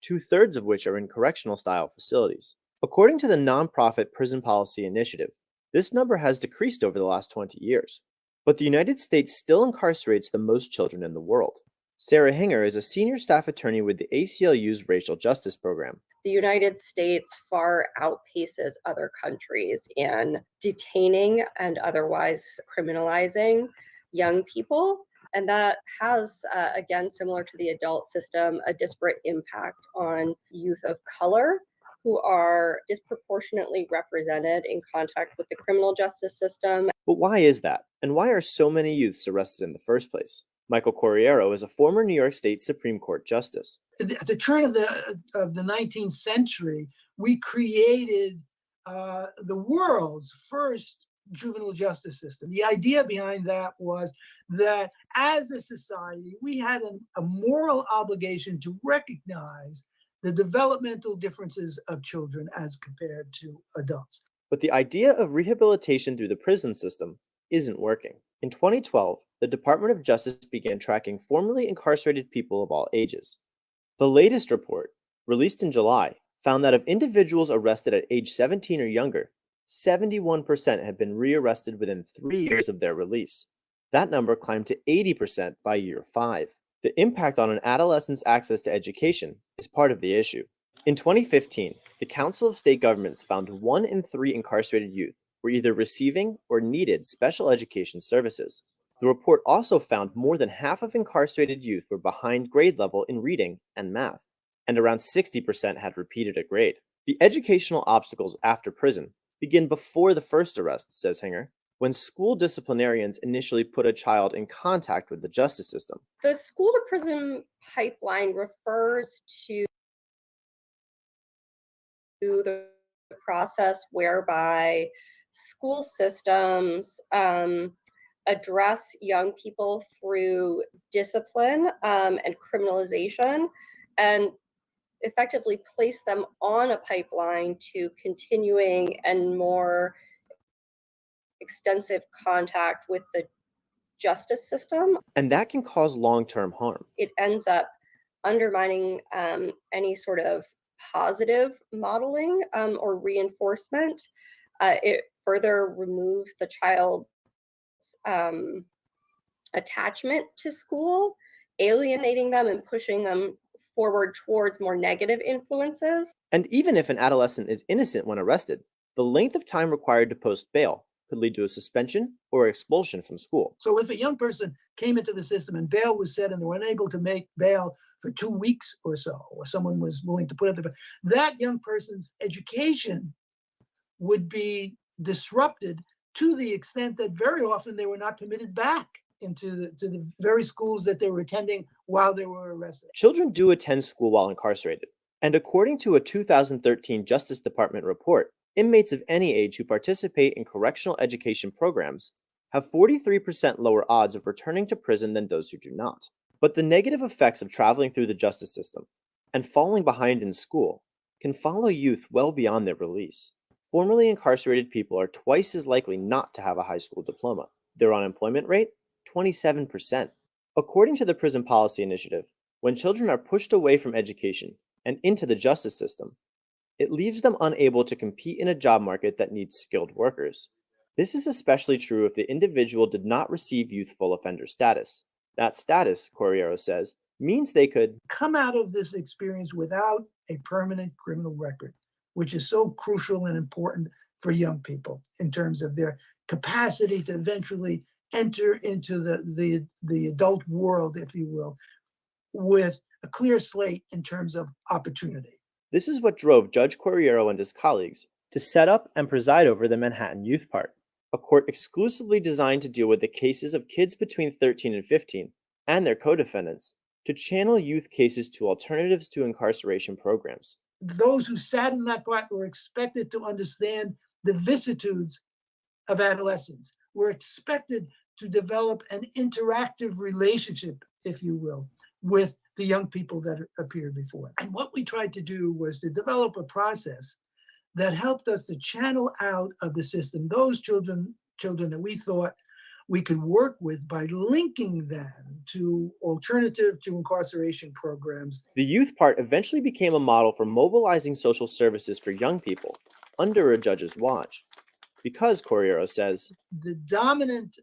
2/3 of which are in correctional-style facilities. According to the nonprofit Prison Policy Initiative, this number has decreased over the last 20 years. But the United States still incarcerates the most children in the world. Sarah Hinger is a senior staff attorney with the ACLU's Racial Justice Program. The United States far outpaces other countries in detaining and otherwise criminalizing young people. And that has, again, similar to the adult system, a disparate impact on youth of color who are disproportionately represented in contact with the criminal justice system. But why is that? And why are so many youths arrested in the first place? Michael Corriero is a former New York State Supreme Court justice. At the turn of the 19th century, we created the world's first juvenile justice system. The idea behind that was that as a society, we had a moral obligation to recognize the developmental differences of children as compared to adults. But the idea of rehabilitation through the prison system isn't working. In 2012, the Department of Justice began tracking formerly incarcerated people of all ages. The latest report, released in July, found that of individuals arrested at age 17 or younger, 71% had been rearrested within 3 years of their release. That number climbed to 80% by year 5. The impact on an adolescent's access to education is part of the issue. In 2015, the Council of State Governments found 1 in 3 incarcerated youth were either receiving or needed special education services. The report also found more than half of incarcerated youth were behind grade level in reading and math, and around 60% had repeated a grade. The educational obstacles after prison begin before the first arrest, says Hinger, when school disciplinarians initially put a child in contact with the justice system. The school to prison pipeline refers to the process whereby school systems address young people through discipline and criminalization. And effectively place them on a pipeline to continuing and more extensive contact with the justice system. And that can cause long-term harm. It ends up undermining any sort of positive modeling or reinforcement. It further removes the child's attachment to school, alienating them and pushing them forward towards more negative influences. And even if an adolescent is innocent when arrested, the length of time required to post bail could lead to a suspension or expulsion from school. So if a young person came into the system and bail was set and they were unable to make bail for 2 weeks or so, or someone was willing to put up the bail, that young person's education would be disrupted to the extent that very often they were not permitted back into the very schools that they were attending while they were arrested. Children do attend school while incarcerated. And according to a 2013 Justice Department report, inmates of any age who participate in correctional education programs have 43% lower odds of returning to prison than those who do not. But the negative effects of traveling through the justice system and falling behind in school can follow youth well beyond their release. Formerly incarcerated people are twice as likely not to have a high school diploma. Their unemployment rate, 27%. According to the Prison Policy Initiative, when children are pushed away from education and into the justice system, it leaves them unable to compete in a job market that needs skilled workers. This is especially true if the individual did not receive youthful offender status. That status, Corriero says, means they could come out of this experience without a permanent criminal record, which is so crucial and important for young people in terms of their capacity to eventually enter into the adult world, if you will, with a clear slate in terms of opportunity. This is what drove Judge Corriero and his colleagues to set up and preside over the Manhattan Youth Park, a court exclusively designed to deal with the cases of kids between 13 and 15 and their co-defendants, to channel youth cases to alternatives to incarceration programs. Those who sat in that part were expected to understand the vicissitudes of adolescence, were expected to develop an interactive relationship, if you will, with the young people that appeared before. And what we tried to do was to develop a process that helped us to channel out of the system those children that we thought we could work with by linking them to alternative to incarceration programs. The youth part eventually became a model for mobilizing social services for young people under a judge's watch. Because, Corriero says, the dominant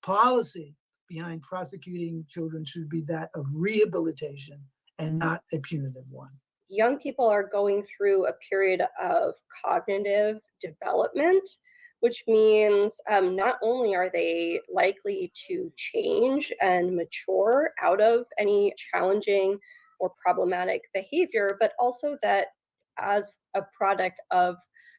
policy behind prosecuting children should be that of rehabilitation and not a punitive one. Young people are going through a period of cognitive development, which means not only are they likely to change and mature out of any challenging or problematic behavior, but also that as a product of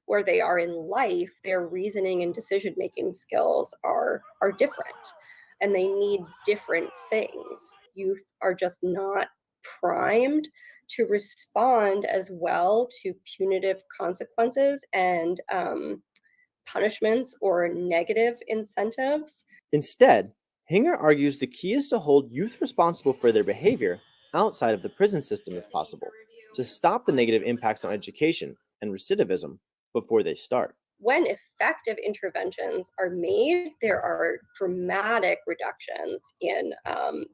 where they are in life, their reasoning and decision-making skills are different, and they need different things. Youth are just not primed to respond as well to punitive consequences and punishments or negative incentives. Instead, Hinger argues the key is to hold youth responsible for their behavior outside of the prison system if possible, to stop the negative impacts on education and recidivism before they start. When effective interventions are made, there are dramatic reductions in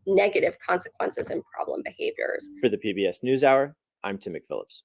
negative consequences and problem behaviors. For the PBS NewsHour, I'm Tim McPhillips.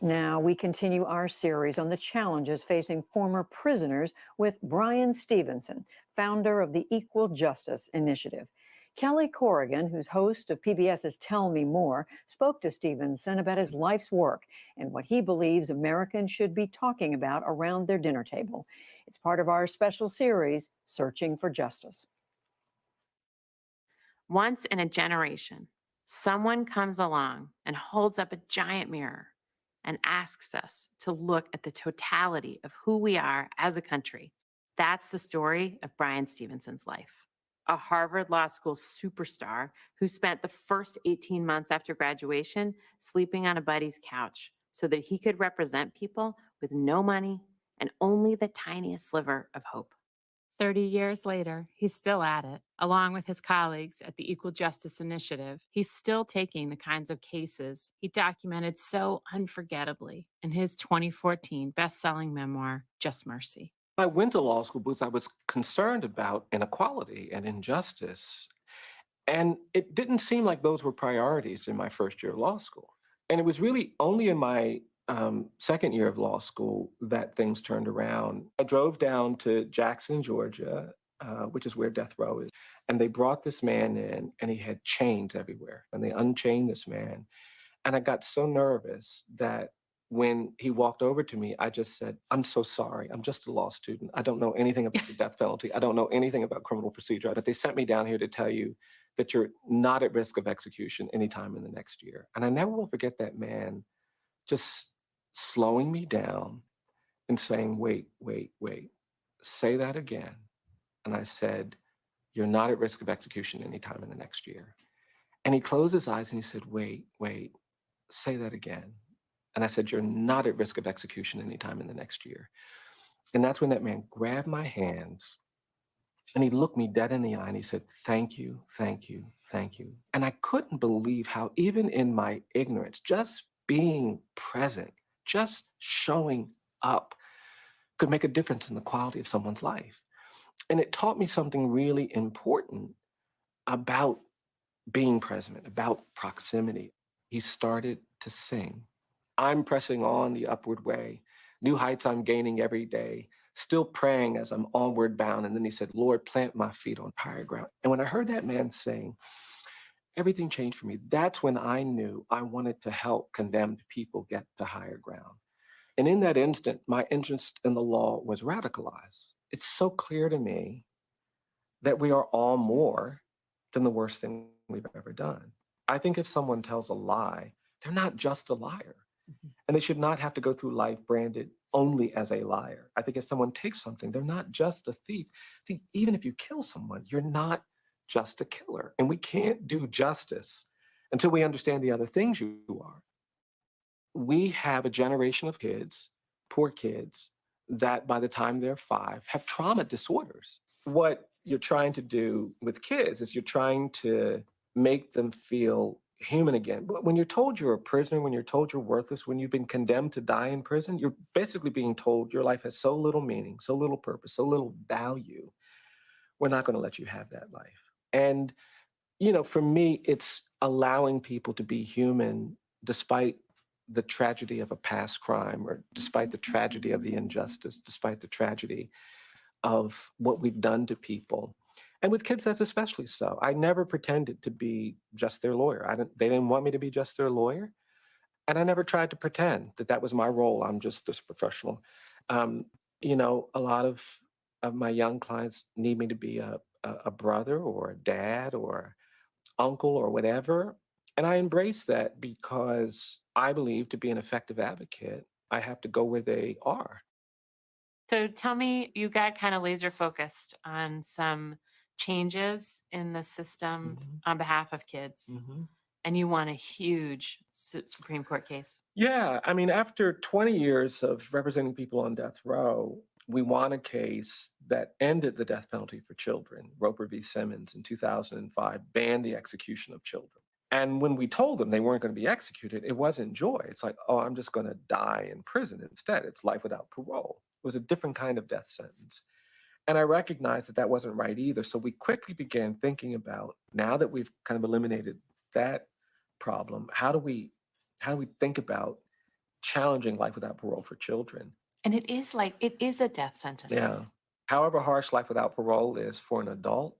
Now, we continue our series on the challenges facing former prisoners with Brian Stevenson, founder of the Equal Justice Initiative. Kelly Corrigan, who's host of PBS's Tell Me More, spoke to Stevenson about his life's work and what he believes Americans should be talking about around their dinner table. It's part of our special series, Searching for Justice. Once in a generation, someone comes along and holds up a giant mirror and asks us to look at the totality of who we are as a country. That's the story of Bryan Stevenson's life. A Harvard Law School superstar who spent the first 18 months after graduation sleeping on a buddy's couch so that he could represent people with no money and only the tiniest sliver of hope. 30 years later, he's still at it. Along with his colleagues at the Equal Justice Initiative, he's still taking the kinds of cases he documented so unforgettably in his 2014 best-selling memoir, Just Mercy. I went to law school because I was concerned about inequality and injustice. And it didn't seem like those were priorities in my first year of law school. And it was really only in my second year of law school that things turned around. I drove down to Jackson, Georgia, which is where death row is. And they brought this man in and he had chains everywhere. And they unchained this man. And I got so nervous that when he walked over to me, I just said, "I'm so sorry. I'm just a law student. I don't know anything about the death penalty. I don't know anything about criminal procedure. But they sent me down here to tell you that you're not at risk of execution anytime in the next year." And I never will forget that man just slowing me down and saying, "Wait, wait, wait. Say that again." And I said, "You're not at risk of execution anytime in the next year." And he closed his eyes and he said, "Wait, wait. Say that again." And I said, "You're not at risk of execution anytime in the next year." And that's when that man grabbed my hands and he looked me dead in the eye and he said, "Thank you, thank you, thank you." And I couldn't believe how even in my ignorance, just being present, just showing up could make a difference in the quality of someone's life. And it taught me something really important about being present, about proximity. He started to sing. "I'm pressing on the upward way. New heights I'm gaining every day. Still praying as I'm onward bound." And then he said, "Lord, plant my feet on higher ground." And when I heard that man sing, everything changed for me. That's when I knew I wanted to help condemned people get to higher ground. And in that instant, my interest in the law was radicalized. It's so clear to me that we are all more than the worst thing we've ever done. I think if someone tells a lie, they're not just a liar. And they should not have to go through life branded only as a liar. I think if someone takes something, they're not just a thief. I think even if you kill someone, you're not just a killer. And we can't do justice until we understand the other things you are. We have a generation of kids, poor kids, that by the time they're 5 have trauma disorders. What you're trying to do with kids is you're trying to make them feel human again. But when you're told you're a prisoner, when you're told you're worthless, when you've been condemned to die in prison, you're basically being told your life has so little meaning, so little purpose, so little value. We're not going to let you have that life. And, you know, for me, it's allowing people to be human despite the tragedy of a past crime, or despite the tragedy of the injustice, despite the tragedy of what we've done to people. And with kids, that's especially so. I never pretended to be just their lawyer. They didn't want me to be just their lawyer. And I never tried to pretend that that was my role. I'm just this professional. You know, a lot of my young clients need me to be a brother or a dad or uncle or whatever. And I embrace that because I believe to be an effective advocate, I have to go where they are. So tell me, you got kind of laser focused on some changes in the system on behalf of kids, and you won a huge Supreme Court case. Yeah, I mean, after 20 years of representing people on death row, we won a case that ended the death penalty for children. Roper v. Simmons in 2005 banned the execution of children. And when we told them they weren't going to be executed, it wasn't joy. It's like, oh, I'm just going to die in prison instead. It's life without parole. It was a different kind of death sentence. And I recognized that that wasn't right either. So we quickly began thinking about, now that we've kind of eliminated that problem, how do we think about challenging life without parole for children? And it is a death sentence. Yeah. However harsh life without parole is for an adult,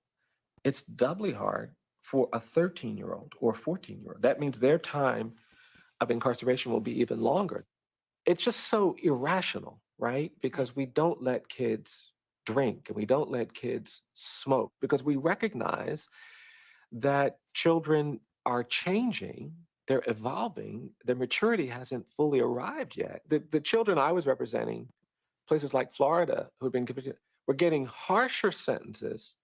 it's doubly hard for a 13-year-old or 14-year-old. That means their time of incarceration will be even longer. It's just so irrational, right? Because we don't let kids drink and we don't let kids smoke because we recognize that children are changing, they're evolving, their maturity hasn't fully arrived yet. The children I was representing, places like Florida, who had been convicted, were getting harsher sentences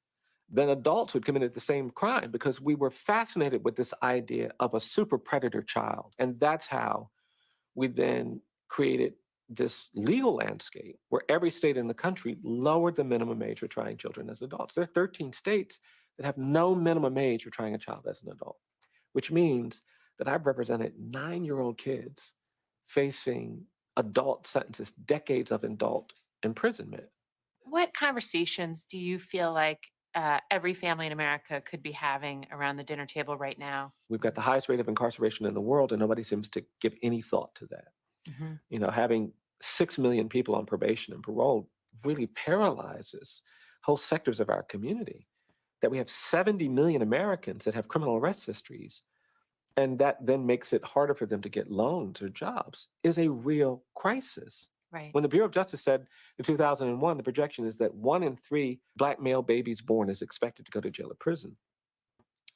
than adults who had committed the same crime because we were fascinated with this idea of a super predator child. And that's how we then created this legal landscape where every state in the country lowered the minimum age for trying children as adults. There are 13 states that have no minimum age for trying a child as an adult, which means that I've represented 9-year-old kids facing adult sentences, decades of adult imprisonment. What conversations do you feel like every family in America could be having around the dinner table right now? We've got the highest rate of incarceration in the world, and nobody seems to give any thought to that. Mm-hmm. You know, having 6 million people on probation and parole really paralyzes whole sectors of our community. That we have 70 million Americans that have criminal arrest histories, and that then makes it harder for them to get loans or jobs, is a real crisis. Right. When the Bureau of Justice said in 2001, the projection is that 1 in 3 Black male babies born is expected to go to jail or prison.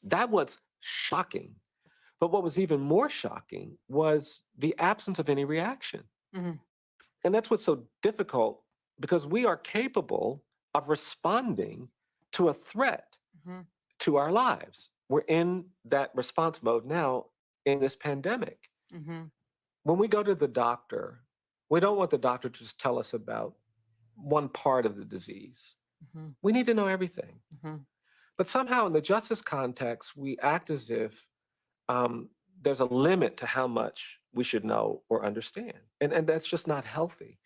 That was shocking. But what was even more shocking was the absence of any reaction. Mm-hmm. And that's what's so difficult because we are capable of responding to a threat Mm-hmm. to our lives. We're in that response mode now in this pandemic. Mm-hmm. When we go to the doctor, we don't want the doctor to just tell us about one part of the disease. Mm-hmm. We need to know everything. Mm-hmm. But somehow in the justice context, we act as if there's a limit to how much we should know or understand. And that's just not healthy.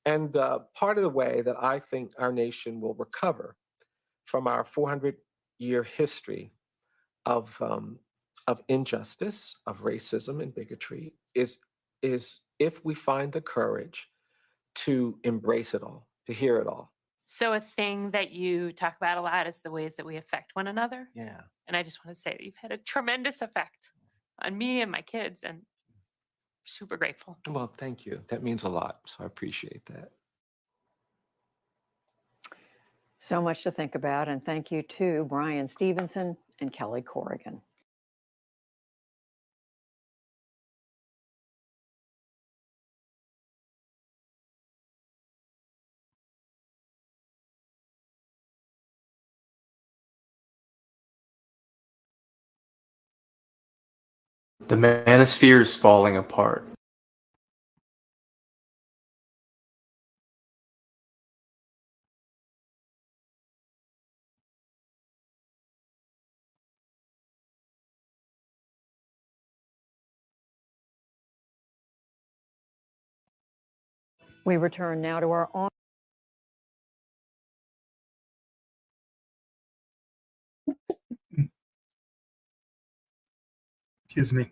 And part of the way that I think our nation will recover from our 400-year history of injustice, of racism and bigotry is if we find the courage to embrace it all, to hear it all. So a thing that you talk about a lot is the ways that we affect one another. Yeah. And I just want to say that you've had a tremendous effect on me and my kids, and super grateful. Well, thank you. That means a lot. So I appreciate that. So much to think about, and thank you to Brian Stevenson and Kelly Corrigan. The manosphere is falling apart. We return now to our on. Excuse me.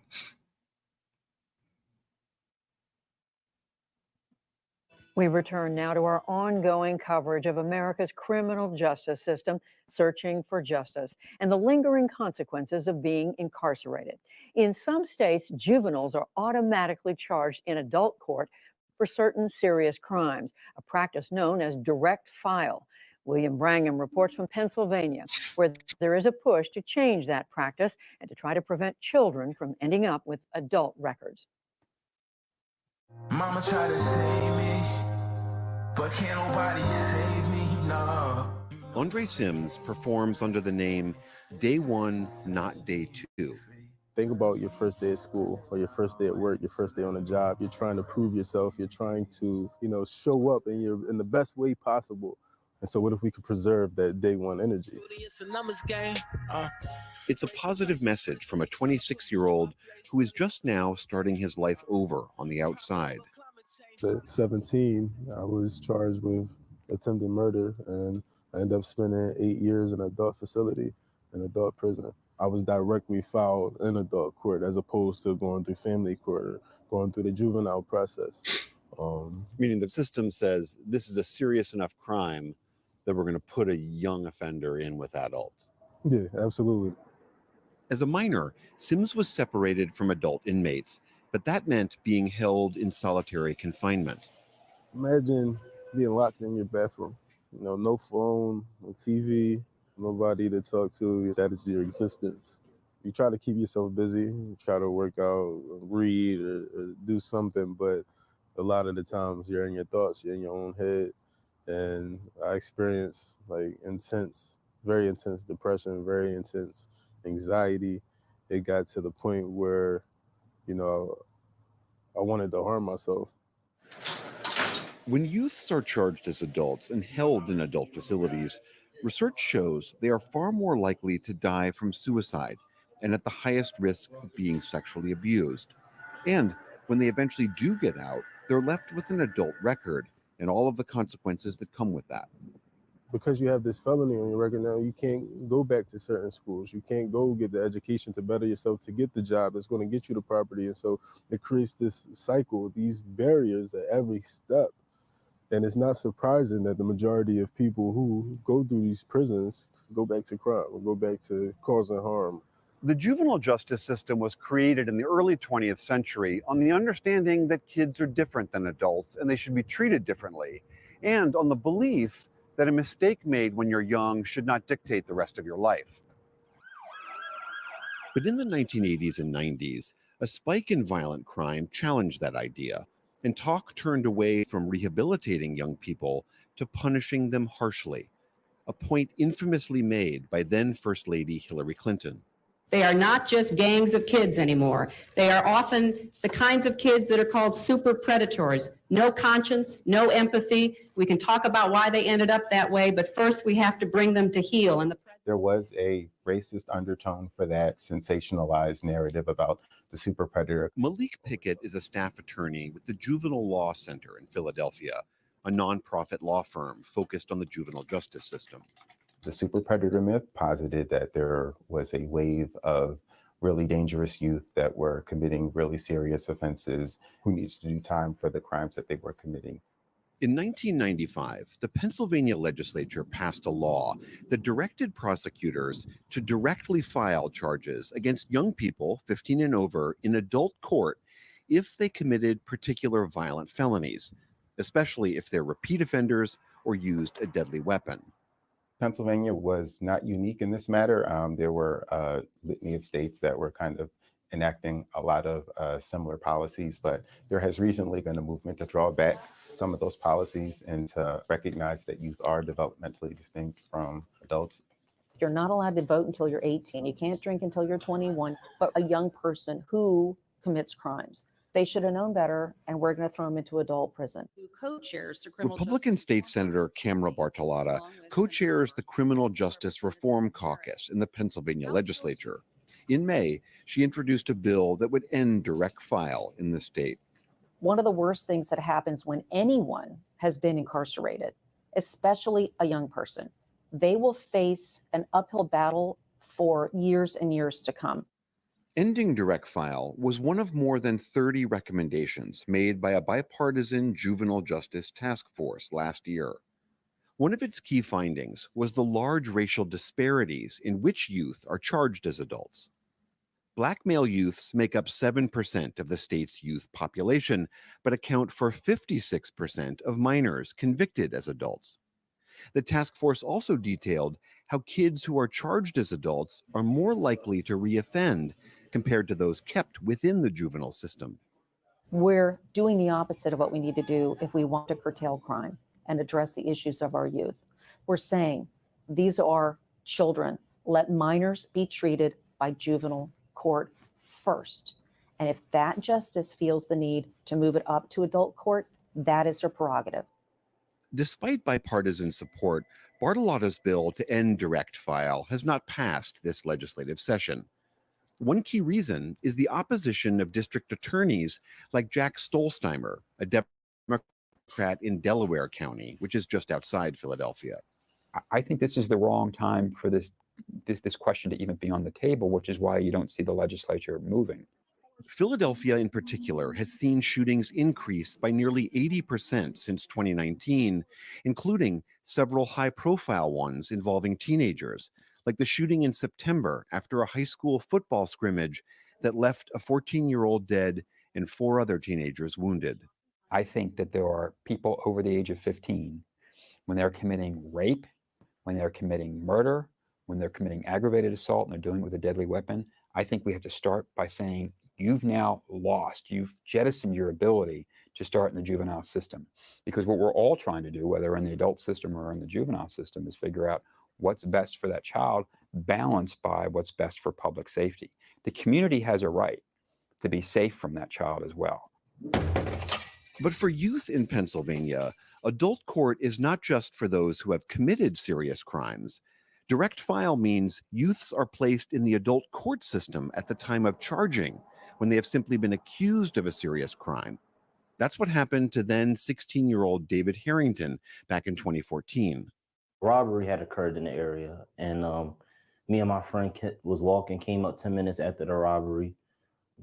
We return now to our ongoing coverage of America's criminal justice system, searching for justice, and the lingering consequences of being incarcerated. In some states, juveniles are automatically charged in adult court for certain serious crimes, a practice known as direct file. William Brangham reports from Pennsylvania, where there is a push to change that practice and to try to prevent children from ending up with adult records. Mama tried to save me, but can't nobody save me, no. Andre Sims performs under the name Day One, Not Day Two. Think about your first day at school or your first day at work, your first day on a job. You're trying to prove yourself. You're trying to, show up in the best way possible. And so what if we could preserve that day one energy? It's a positive message from a 26-year-old who is just now starting his life over on the outside. At 17, I was charged with attempted murder, and I ended up spending 8 years in an adult facility, in adult prison. I was directly filed in adult court as opposed to going through family court or going through the juvenile process. Meaning the system says this is a serious enough crime that we're going to put a young offender in with adults. Yeah, absolutely. As a minor, Sims was separated from adult inmates, but that meant being held in solitary confinement. Imagine being locked in your bathroom. You know, no phone, no TV, nobody to talk to. That is your existence. You try to keep yourself busy, you try to work out, read, or do something, but a lot of the times you're in your thoughts, you're in your own head. And I experienced like very intense depression, very intense anxiety. It got to the point where, you know, I wanted to harm myself. When youths are charged as adults and held in adult facilities, research shows they are far more likely to die from suicide and at the highest risk of being sexually abused. And when they eventually do get out, they're left with an adult record and all of the consequences that come with that. Because you have this felony on your record now, you can't go back to certain schools. You can't go get the education to better yourself, to get the job that's going to get you the property. And so it creates this cycle, these barriers at every step. And it's not surprising that the majority of people who go through these prisons go back to crime or go back to causing harm. The juvenile justice system was created in the early 20th century on the understanding that kids are different than adults and they should be treated differently, and on the belief that a mistake made when you're young should not dictate the rest of your life. But in the 1980s and 90s, a spike in violent crime challenged that idea, and talk turned away from rehabilitating young people to punishing them harshly, a point infamously made by then First Lady Hillary Clinton. They are not just gangs of kids anymore. They are often the kinds of kids that are called super predators. No conscience, no empathy. We can talk about why they ended up that way, but first we have to bring them to heel. And there was a racist undertone for that sensationalized narrative about the super predator. Malik Pickett is a staff attorney with the Juvenile Law Center in Philadelphia, a nonprofit law firm focused on the juvenile justice system. The super predator myth posited that there was a wave of really dangerous youth that were committing really serious offenses who needs to do time for the crimes that they were committing. In 1995, the Pennsylvania legislature passed a law that directed prosecutors to directly file charges against young people 15 and over in adult court if they committed particular violent felonies, especially if they're repeat offenders or used a deadly weapon. Pennsylvania was not unique in this matter. There were a litany of states that were kind of enacting a lot of similar policies, but there has recently been a movement to draw back some of those policies and to recognize that youth are developmentally distinct from adults. You're not allowed to vote until you're 18. You can't drink until you're 21, but a young person who commits crimes. They should have known better, and we're going to throw them into adult prison. Who co-chairs the criminal Republican State Senator Camera Bartolotta co-chairs the Criminal Justice Reform Caucus in the Pennsylvania legislature. In May, she introduced a bill that would end direct file in the state. One of the worst things that happens when anyone has been incarcerated, especially a young person, they will face an uphill battle for years and years to come. Ending direct file was one of more than 30 recommendations made by a bipartisan juvenile justice task force last year. One of its key findings was the large racial disparities in which youth are charged as adults. Black male youths make up 7% of the state's youth population, but account for 56% of minors convicted as adults. The task force also detailed how kids who are charged as adults are more likely to reoffend compared to those kept within the juvenile system. We're doing the opposite of what we need to do if we want to curtail crime and address the issues of our youth. We're saying these are children. Let minors be treated by juvenile court first. And if that justice feels the need to move it up to adult court, that is their prerogative. Despite bipartisan support, Bartolotta's bill to end direct file has not passed this legislative session. One key reason is the opposition of district attorneys like Jack Stolzheimer, a Democrat in Delaware County, which is just outside Philadelphia. I think this is the wrong time for this question to even be on the table, which is why you don't see the legislature moving. Philadelphia in particular has seen shootings increase by nearly 80% since 2019, including several high-profile ones involving teenagers, like the shooting in September after a high school football scrimmage that left a 14-year-old dead and 4 other teenagers wounded. I think that there are people over the age of 15, when they're committing rape, when they're committing murder, when they're committing aggravated assault and they're doing it with a deadly weapon, I think we have to start by saying, you've now lost, you've jettisoned your ability to start in the juvenile system. Because what we're all trying to do, whether in the adult system or in the juvenile system, is figure out what's best for that child, balanced by what's best for public safety. The community has a right to be safe from that child as well. But for youth in Pennsylvania, adult court is not just for those who have committed serious crimes. Direct file means youths are placed in the adult court system at the time of charging, when they have simply been accused of a serious crime. That's what happened to then 16-year-old David Harrington back in 2014. Robbery had occurred in the area, and me and my friend was walking, came up 10 minutes after the robbery.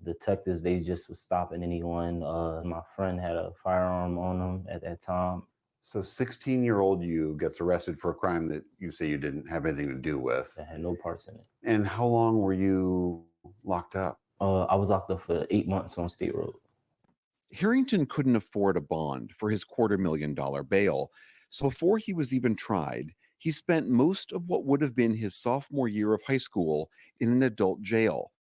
Detectives, they just was stopping anyone. My friend had a firearm on him at that time. So 16-year-old you gets arrested for a crime that you say you didn't have anything to do with. I had no parts in it. And how long were you locked up? I was locked up for 8 months on State Road. Harrington couldn't afford a bond for his $250,000 bail, so before he was even tried, he spent most of what would have been his sophomore year of high school in an adult jail.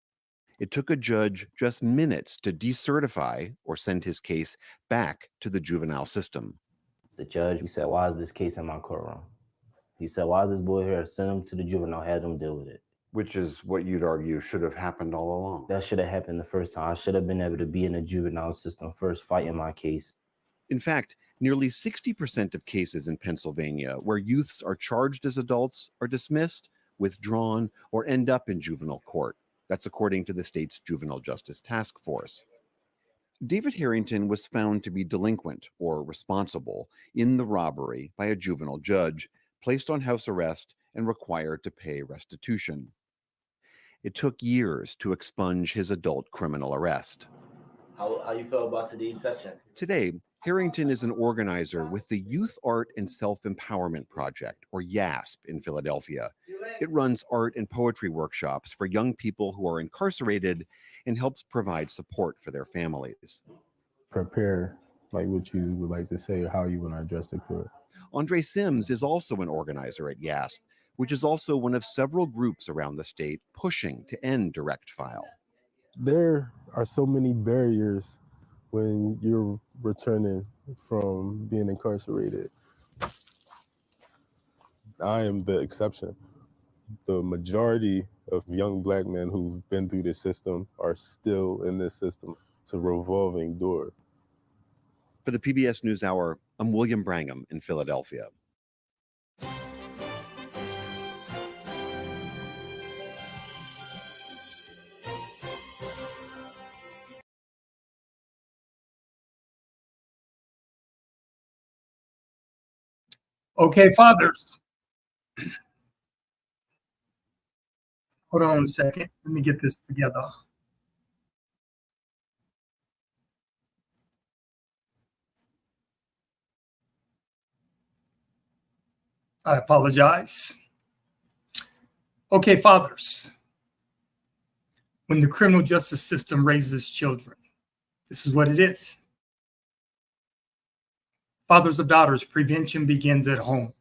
It took a judge just minutes to decertify or send his case back to the juvenile system. The judge, he said, "Why is this case in my courtroom?" He said, "Why is this boy here? Send him to the juvenile, have them deal with it." Which is what you'd argue should have happened all along. That should have happened the first time. I should have been able to be in the juvenile system first, fighting my case. In fact, nearly 60% of cases in Pennsylvania where youths are charged as adults are dismissed, withdrawn, or end up in juvenile court. That's according to the state's Juvenile Justice Task Force. David Harrington was found to be delinquent or responsible in the robbery by a juvenile judge, placed on house arrest, and required to pay restitution. It took years to expunge his adult criminal arrest. How you feel about today's session? Today, Harrington is an organizer with the Youth Art and Self-Empowerment Project, or YASP, in Philadelphia. It runs art and poetry workshops for young people who are incarcerated and helps provide support for their families. Prepare like what you would like to say or how you want to address the court. Andre Sims is also an organizer at YASP, which is also one of several groups around the state pushing to end direct file. There are so many barriers when you're returning from being incarcerated. I am the exception. The majority of young Black men who've been through this system are still in this system. It's a revolving door. For the PBS NewsHour, I'm William Brangham in Philadelphia. Okay, fathers. Hold on a second. Let me get this together. I apologize. Okay, fathers. When the criminal justice system raises children, this is what it is. Fathers of daughters, prevention begins at home.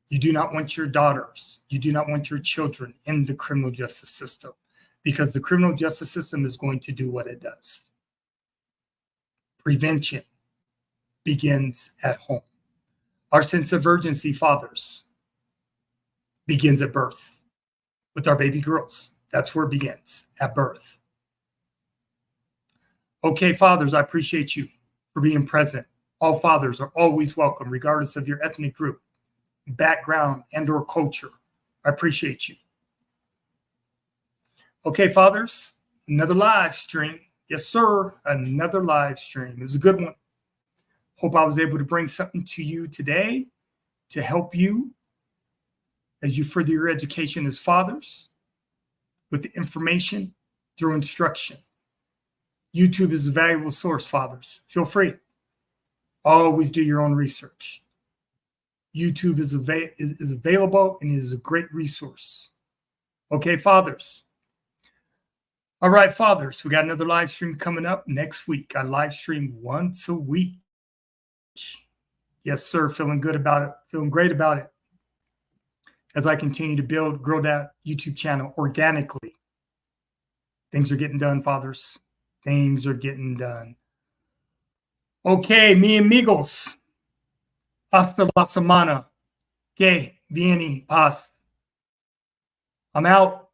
You do not want your daughters, you do not want your children in the criminal justice system, because the criminal justice system is going to do what it does. Prevention begins at home. Our sense of urgency, fathers, begins at birth with our baby girls. That's where it begins, at birth. Okay, fathers, I appreciate you for being present. All fathers are always welcome, regardless of your ethnic group, background, and/or culture. I appreciate you. Okay, fathers, another live stream. Yes, sir, another live stream. It was a good one. Hope I was able to bring something to you today to help you as you further your education as fathers with the information through instruction. YouTube is a valuable source, fathers. Feel free. Always do your own research. YouTube is available and it is a great resource. Okay, fathers. All right, fathers, we got another live stream coming up next week. I live stream once a week. Yes, sir. Feeling good about it. Feeling great about it. As I continue to grow that YouTube channel organically. Things are getting done, fathers. Things are getting done. Okay, mi amigos. Hasta la semana. Que viene paz. I'm out.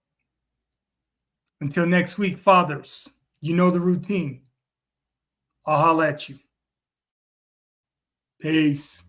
Until next week, fathers, you know the routine. I'll holla at you. Peace.